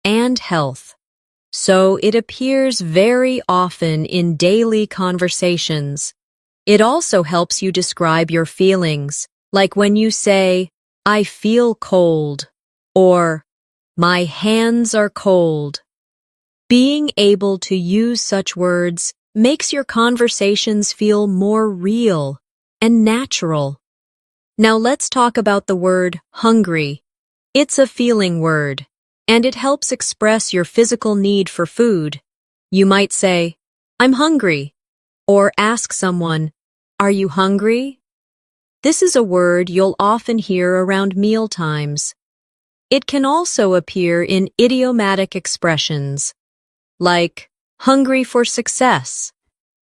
and health, so it appears very often in daily conversations. It also helps you describe your feelings, like when you say, I feel cold, or my hands are cold. Being able to use such words makes your conversations feel more real and natural. Now let's talk about the word hungry. It's a feeling word, and it helps express your physical need for food. You might say, I'm hungry, or ask someone, are you hungry? This is a word you'll often hear around meal times. It can also appear in idiomatic expressions, like hungry for success,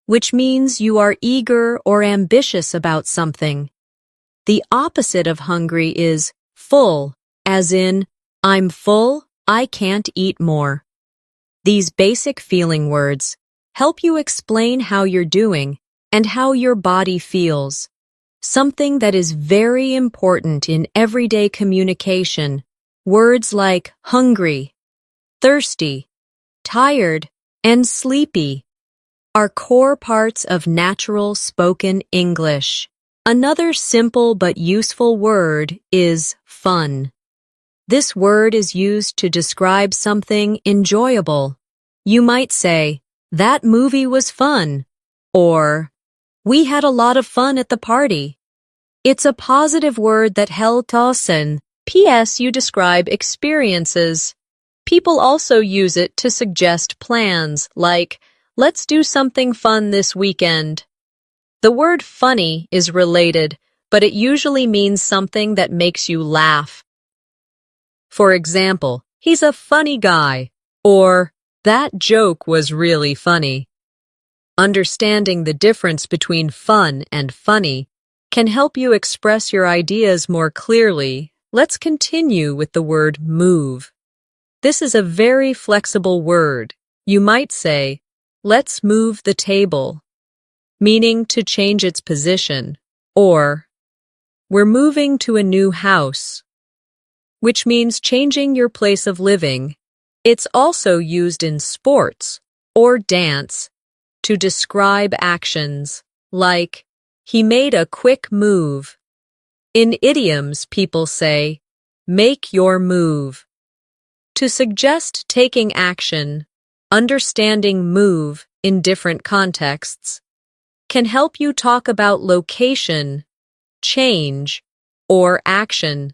which means you are eager or ambitious about something. The opposite of hungry is full, as in, I'm full, I can't eat more. These basic feeling words help you explain how you're doing and how your body feels, something that is very important in everyday communication. Words like hungry, thirsty, tired, and sleepy are core parts of natural spoken English. Another simple but useful word is fun. This word is used to describe something enjoyable. You might say, that movie was fun, or we had a lot of fun at the party. It's a positive word that helps us and P.S. you describe experiences. People also use it to suggest plans, like, let's do something fun this weekend. The word funny is related, but it usually means something that makes you laugh. For example, he's a funny guy, or that joke was really funny. Understanding the difference between fun and funny can help you express your ideas more clearly. Let's continue with the word move. This is a very flexible word. You might say, let's move the table, meaning to change its position, or we're moving to a new house, which means changing your place of living. It's also used in sports or dance to describe actions, like, he made a quick move. In idioms, people say, make your move. To suggest taking action, understanding move in different contexts can help you talk about location, change, or action,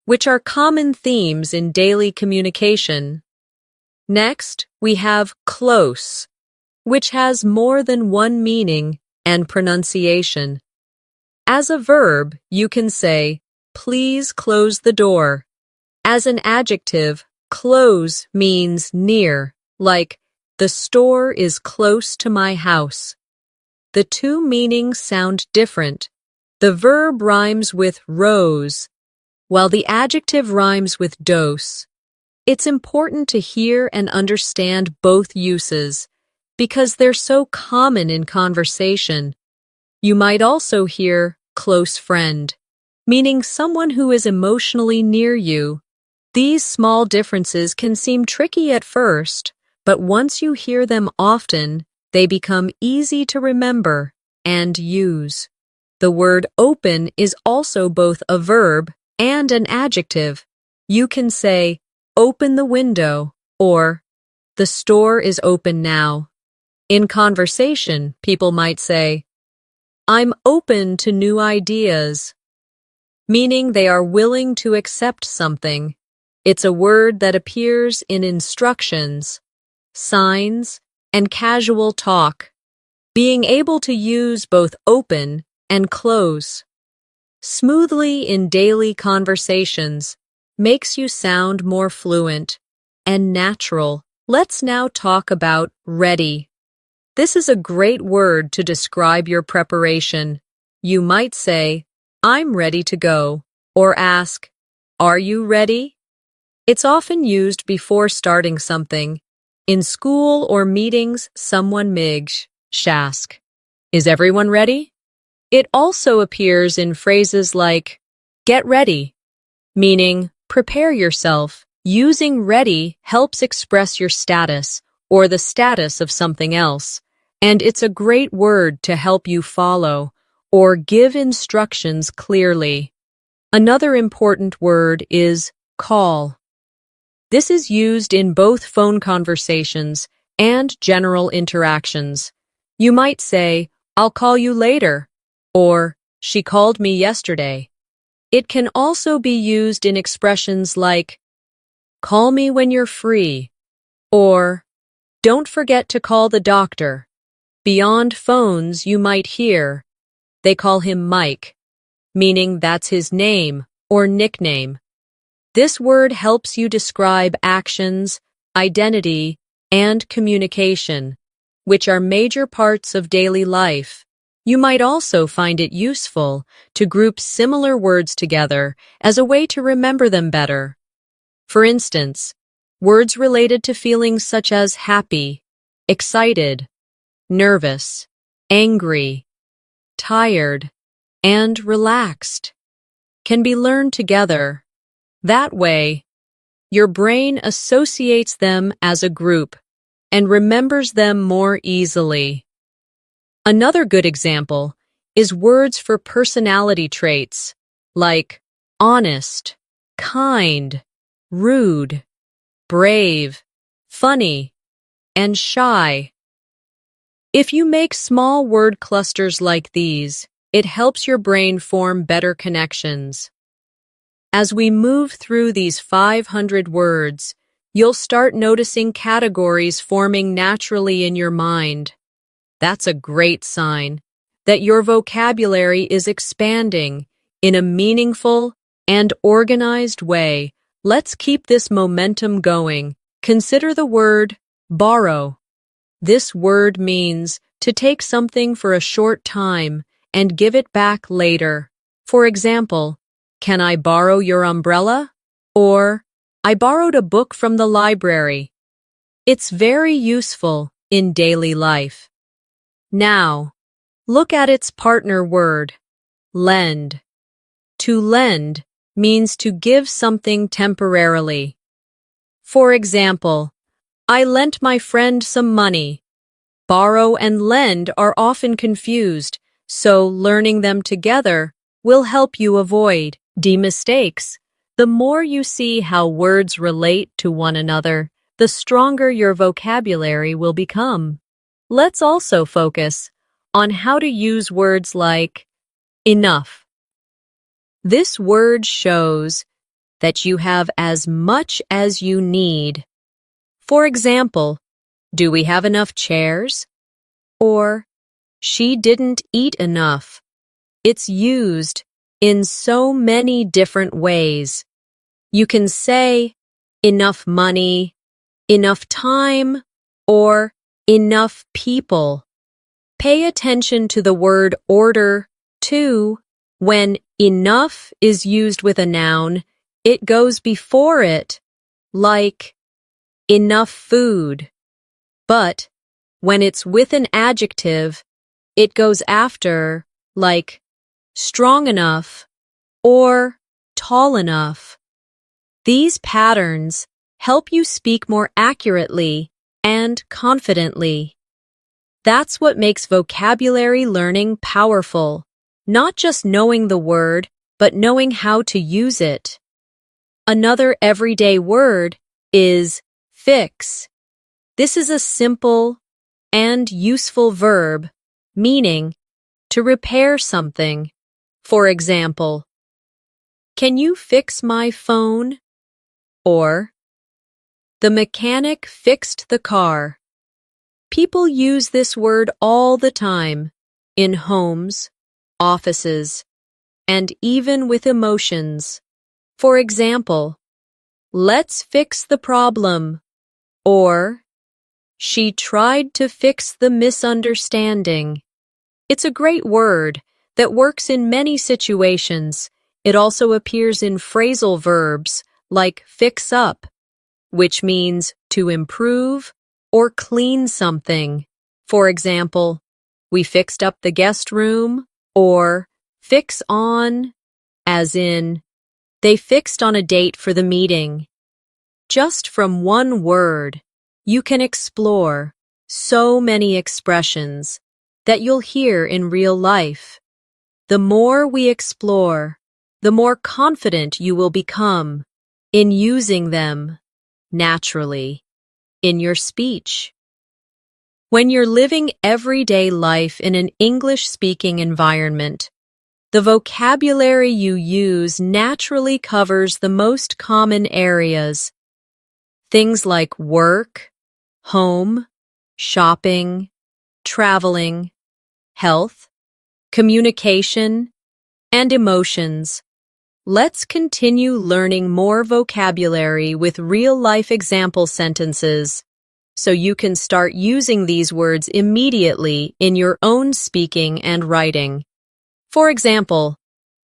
which are common themes in daily communication. Next, we have close, which has more than one meaning and pronunciation. As a verb, you can say, "Please close the door." As an adjective, close means near, like, "The store is close to my house." The two meanings sound different. The verb rhymes with rose, while the adjective rhymes with dose. It's important to hear and understand both uses because they're so common in conversation. You might also hear close friend, meaning someone who is emotionally near you. These small differences can seem tricky at first, but once you hear them often, they become easy to remember and use. The word open is also both a verb and an adjective. You can say, "Open the window," or "The store is open now." In conversation, people might say, "I'm open to new ideas," meaning they are willing to accept something. It's a word that appears in instructions, signs, and casual talk. Being able to use both open and close smoothly in daily conversations makes you sound more fluent and natural. Let's now talk about ready. This is a great word to describe your preparation. You might say, "I'm ready to go," or ask, "Are you ready?" It's often used before starting something. In school or meetings, someone may ask, "Is everyone ready?" It also appears in phrases like, "Get ready," meaning prepare yourself. Using ready helps express your status or the status of something else, and it's a great word to help you follow or give instructions clearly. Another important word is call. This is used in both phone conversations and general interactions. You might say, "I'll call you later," or "She called me yesterday." It can also be used in expressions like, "Call me when you're free," or "Don't forget to call the doctor." Beyond phones, you might hear, "They call him Mike," meaning that's his name or nickname. This word helps you describe actions, identity, and communication, which are major parts of daily life. You might also find it useful to group similar words together as a way to remember them better. For instance, words related to feelings such as happy, excited, nervous, angry, tired, and relaxed can be learned together. That way, your brain associates them as a group and remembers them more easily. Another good example is words for personality traits like honest, kind, rude, brave, funny, and shy. If you make small word clusters like these, it helps your brain form better connections. As we move through these 500 words, you'll start noticing categories forming naturally in your mind. That's a great sign that your vocabulary is expanding in a meaningful and organized way. Let's keep this momentum going. Consider the word borrow. This word means to take something for a short time and give it back later. For example, "Can I borrow your umbrella?" Or, "I borrowed a book from the library." It's very useful in daily life. Now, look at its partner word, lend. To lend means to give something temporarily. For example, "I lent my friend some money." Borrow and lend are often confused, so learning them together will help you avoid mistakes. The more you see how words relate to one another, the stronger your vocabulary will become. Let's also focus on how to use words like enough. This word shows that you have as much as you need. For example, do we have enough chairs? Or, she didn't eat enough. It's used in so many different ways. You can say enough money, enough time, or enough people. Pay attention to the word order, too. When enough is used with a noun, it goes before it, like enough food. But when it's with an adjective, it goes after, like strong enough or tall enough. These patterns help you speak more accurately and confidently. That's what makes vocabulary learning powerful, not just knowing the word, but knowing how to use it. Another everyday word is fix. This is a simple and useful verb, meaning to repair something. For example, can you fix my phone? Or, the mechanic fixed the car. People use this word all the time, in homes, offices, and even with emotions. For example, let's fix the problem. Or, she tried to fix the misunderstanding. It's a great word that works in many situations. It also appears in phrasal verbs like fix up, which means to improve or clean something. For example, we fixed up the guest room, or fix on, as in, they fixed on a date for the meeting. Just from one word, you can explore so many expressions that you'll hear in real life. The more we explore, the more confident you will become in using them naturally in your speech. When you're living everyday life in an English-speaking environment, the vocabulary you use naturally covers the most common areas. Things like work, home, shopping, traveling, health, communication, and emotions. Let's continue learning more vocabulary with real-life example sentences so you can start using these words immediately in your own speaking and writing. For example,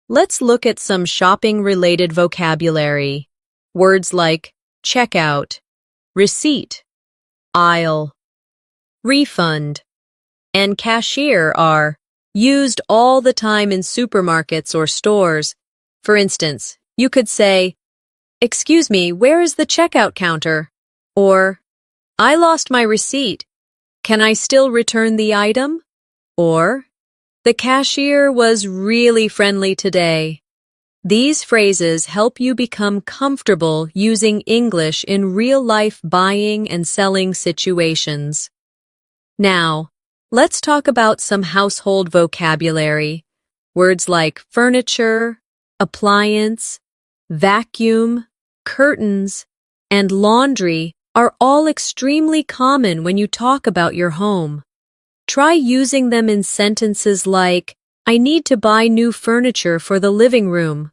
let's look at some shopping-related vocabulary. Words like checkout, receipt, aisle, refund, and cashier are used all the time in supermarkets or stores. For instance, you could say, "Excuse me, where is the checkout counter?" Or, "I lost my receipt. Can I still return the item?" Or, "The cashier was really friendly today." These phrases help you become comfortable using English in real-life buying and selling situations. Now, let's talk about some household vocabulary. Words like furniture, appliance, vacuum, curtains, and laundry are all extremely common when you talk about your home. Try using them in sentences like, "I need to buy new furniture for the living room."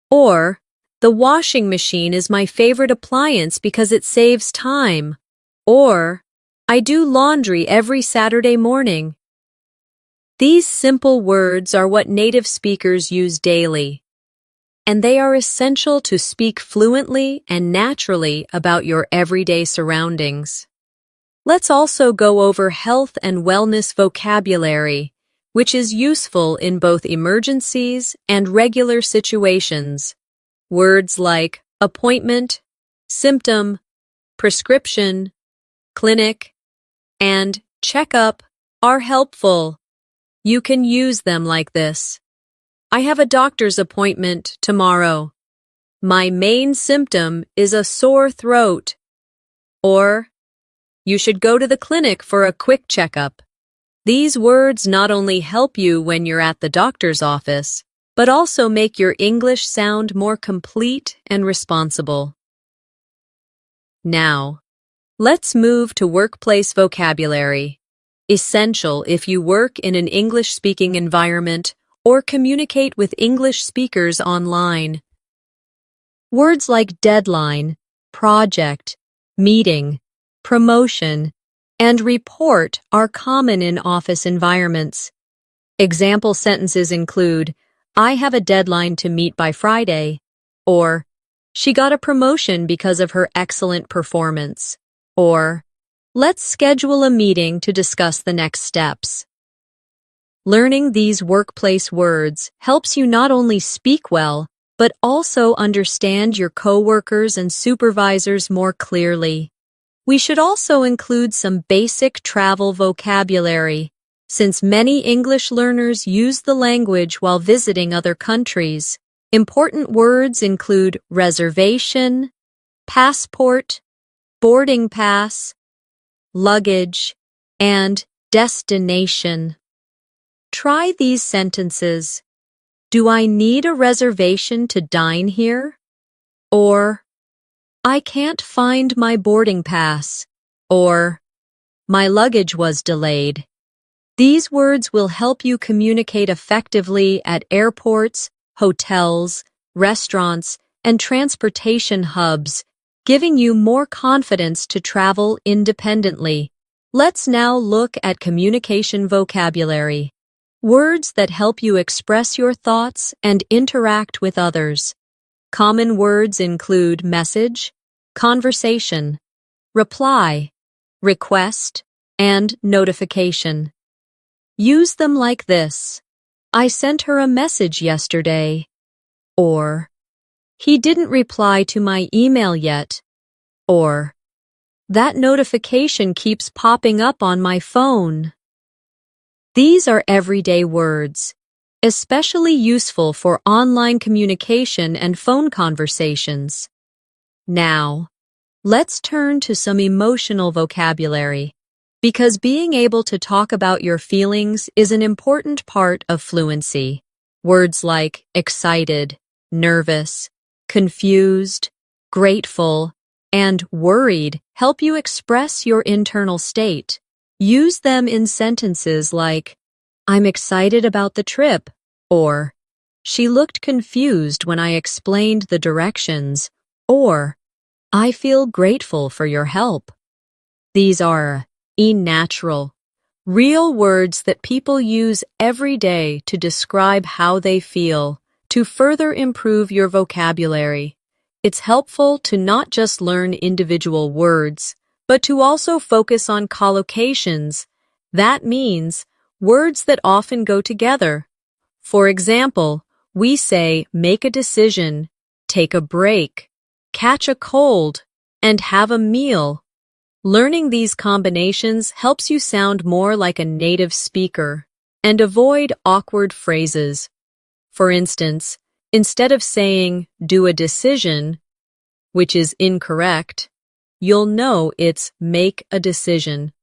Or, "The washing machine is my favorite appliance because it saves time." Or, "I do laundry every Saturday morning." These simple words are what native speakers use daily, and they are essential to speak fluently and naturally about your everyday surroundings. Let's also go over health and wellness vocabulary, which is useful in both emergencies and regular situations. Words like appointment, symptom, prescription, clinic, and checkup are helpful. You can use them like this. "I have a doctor's appointment tomorrow. My main symptom is a sore throat." Or, "You should go to the clinic for a quick checkup." These words not only help you when you're at the doctor's office, but also make your English sound more complete and responsible. Now, let's move to workplace vocabulary. Essential if you work in an English-speaking environment or communicate with English speakers online. Words like deadline, project, meeting, promotion, and report are common in office environments. Example sentences include, I have a deadline to meet by Friday, or she got a promotion because of her excellent performance, or let's schedule a meeting to discuss the next steps. Learning these workplace words helps you not only speak well, but also understand your coworkers and supervisors more clearly. We should also include some basic travel vocabulary, since many English learners use the language while visiting other countries. Important words include reservation, passport, boarding pass, luggage, and destination. Try these sentences. Do I need a reservation to dine here? Or, I can't find my boarding pass. Or, my luggage was delayed. These words will help you communicate effectively at airports, hotels, restaurants, and transportation hubs, giving you more confidence to travel independently. Let's now look at communication vocabulary. Words that help you express your thoughts and interact with others. Common words include message, conversation, reply, request, and notification. Use them like this. I sent her a message yesterday. Or, he didn't reply to my email yet. Or, that notification keeps popping up on my phone. These are everyday words, especially useful for online communication and phone conversations. Now, let's turn to some emotional vocabulary, because being able to talk about your feelings is an important part of fluency. Words like excited, nervous, confused, grateful, and worried help you express your internal state. Use them in sentences like, I'm excited about the trip, or she looked confused when I explained the directions, or I feel grateful for your help. These are natural, real words that people use every day to describe how they feel. To further improve your vocabulary, it's helpful to not just learn individual words, but to also focus on collocations. That means words that often go together. For example, we say make a decision, take a break, catch a cold, and have a meal. Learning these combinations helps you sound more like a native speaker and avoid awkward phrases. For instance, instead of saying do a decision, which is incorrect, you'll know it's make a decision.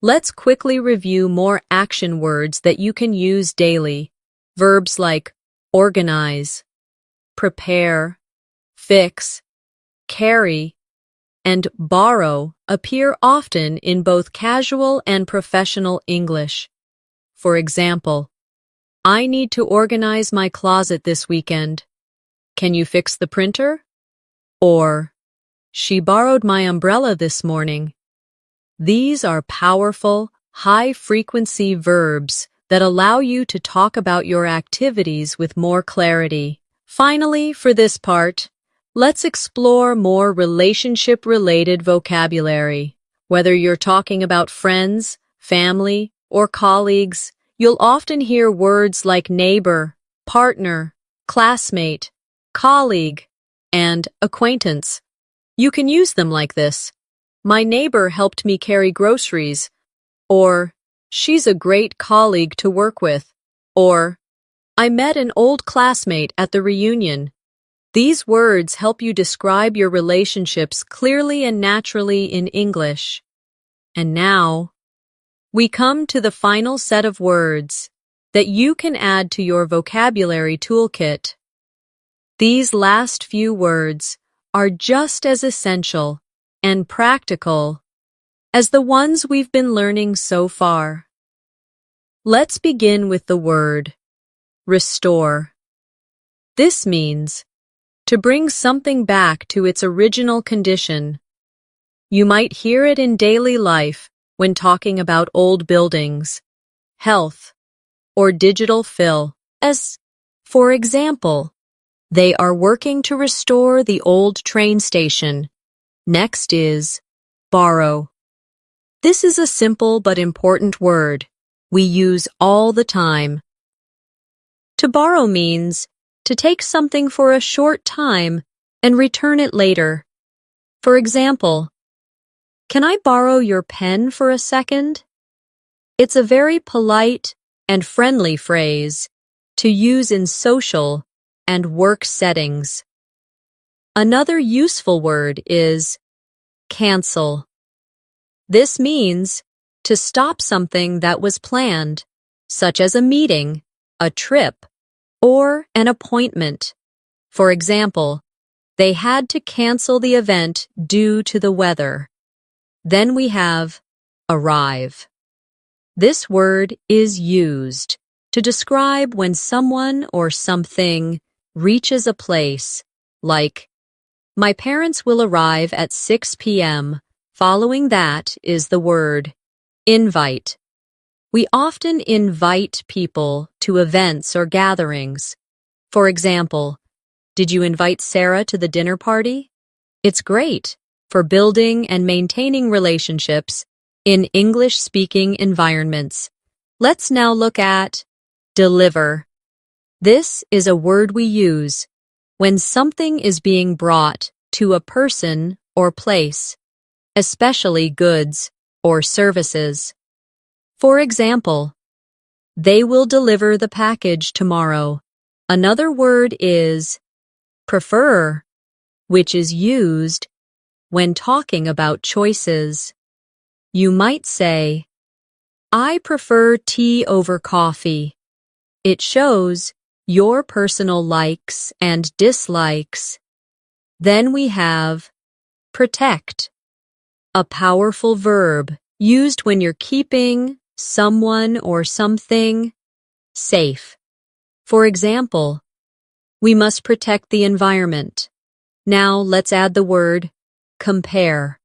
Let's quickly review more action words that you can use daily. Verbs like organize, prepare, fix, carry, and borrow appear often in both casual and professional English. For example, I need to organize my closet this weekend. Can you fix the printer? Or, she borrowed my umbrella this morning. These are powerful, high-frequency verbs that allow you to talk about your activities with more clarity. Finally, for this part, let's explore more relationship-related vocabulary. Whether you're talking about friends, family, or colleagues, you'll often hear words like neighbor, partner, classmate, colleague, and acquaintance. You can use them like this. My neighbor helped me carry groceries. Or, she's a great colleague to work with. Or, I met an old classmate at the reunion. These words help you describe your relationships clearly and naturally in English. And now, we come to the final set of words that you can add to your vocabulary toolkit. These last few words are just as essential and practical as the ones we've been learning so far. Let's begin with the word restore. This means to bring something back to its original condition. You might hear it in daily life when talking about old buildings, health, or digital fill. As, for example, they are working to restore the old train station. Next is borrow. This is a simple but important word we use all the time. To borrow means to take something for a short time and return it later. For example, can I borrow your pen for a second? It's a very polite and friendly phrase to use in social and work settings. Another useful word is cancel. This means to stop something that was planned, such as a meeting, a trip, or an appointment. For example, they had to cancel the event due to the weather. Then we have arrive. This word is used to describe when someone or something reaches a place, like, my parents will arrive at 6 p.m. Following that is the word invite. We often invite people to events or gatherings. For example, did you invite Sarah to the dinner party? It's great for building and maintaining relationships in English-speaking environments. Let's now look at deliver. This is a word we use when something is being brought to a person or place, especially goods or services. For example, they will deliver the package tomorrow. Another word is prefer, which is used when talking about choices. You might say, I prefer tea over coffee. It shows your personal likes and dislikes. Then we have protect, a powerful verb used when you're keeping someone or something safe. For example, we must protect the environment. Now let's add the word compare.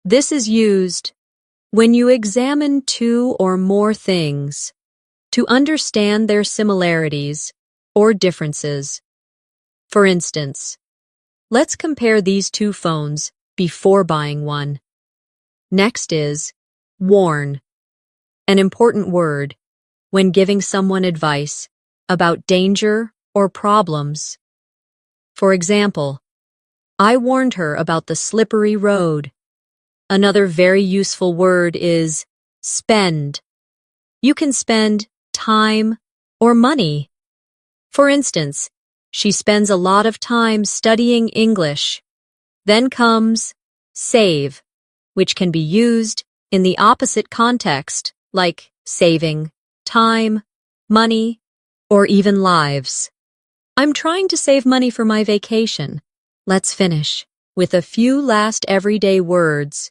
This is used when you examine two or more things to understand their similarities or differences. For instance, let's compare these two phones before buying one. Next is warn, an important word when giving someone advice about danger or problems. For example, I warned her about the slippery road. Another very useful word is spend. You can spend time or money. For instance, she spends a lot of time studying English. Then comes save, which can be used in the opposite context, like saving time, money, or even lives. I'm trying to save money for my vacation. Let's finish with a few last everyday words.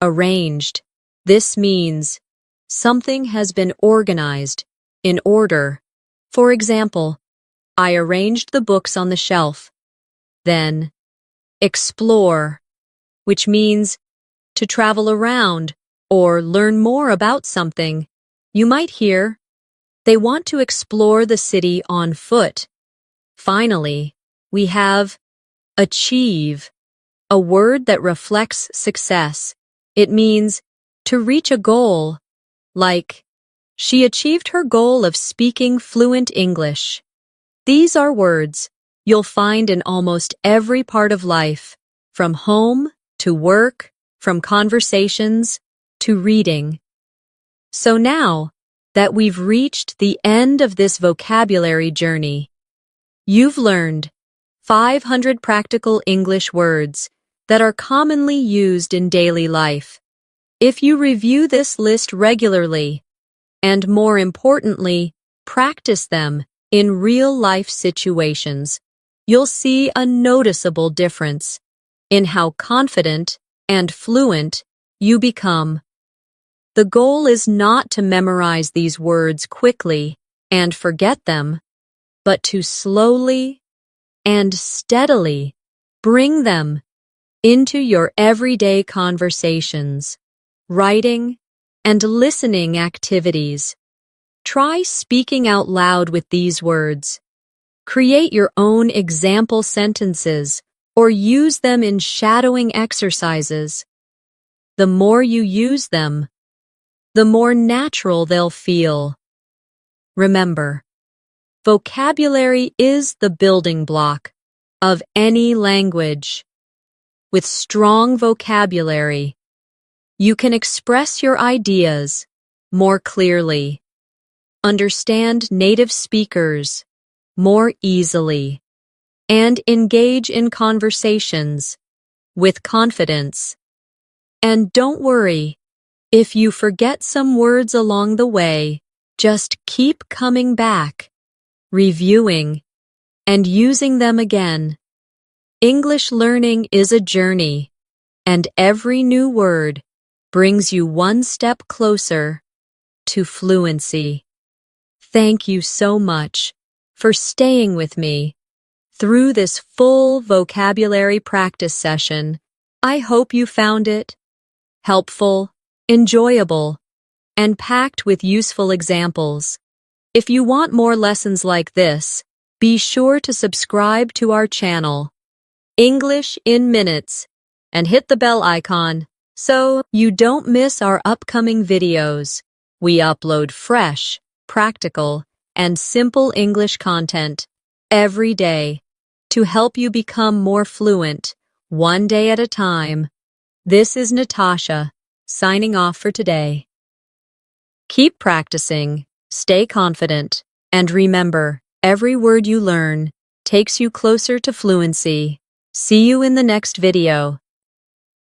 Arranged. This means something has been organized, in order. For example, I arranged the books on the shelf. Then, explore, which means to travel around or learn more about something. You might hear, they want to explore the city on foot. Finally, we have achieve, a word that reflects success. It means to reach a goal, like, she achieved her goal of speaking fluent English. These are words you'll find in almost every part of life, from home to work, from conversations to reading. So now that we've reached the end of this vocabulary journey, you've learned 500 practical English words that are commonly used in daily life. If you review this list regularly, and more importantly, practice them in real-life situations, you'll see a noticeable difference in how confident and fluent you become. The goal is not to memorize these words quickly and forget them, but to slowly and steadily bring them into your everyday conversations, writing, and listening activities. Try speaking out loud with these words. Create your own example sentences or use them in shadowing exercises. The more you use them, the more natural they'll feel. Remember, vocabulary is the building block of any language. With strong vocabulary, you can express your ideas more clearly, understand native speakers more easily, and engage in conversations with confidence. And don't worry, if you forget some words along the way, just keep coming back, reviewing, and using them again. English learning is a journey, and every new word brings you one step closer to fluency. Thank you so much for staying with me through this full vocabulary practice session. I hope you found it helpful, enjoyable, and packed with useful examples. If you want more lessons like this, be sure to subscribe to our channel, English in Minutes, and hit the bell icon so you don't miss our upcoming videos. We upload fresh, practical, and simple English content every day to help you become more fluent, one day at a time. This is Natasha, signing off for today. Keep practicing, stay confident, and remember, every word you learn takes you closer to fluency. See you in the next video.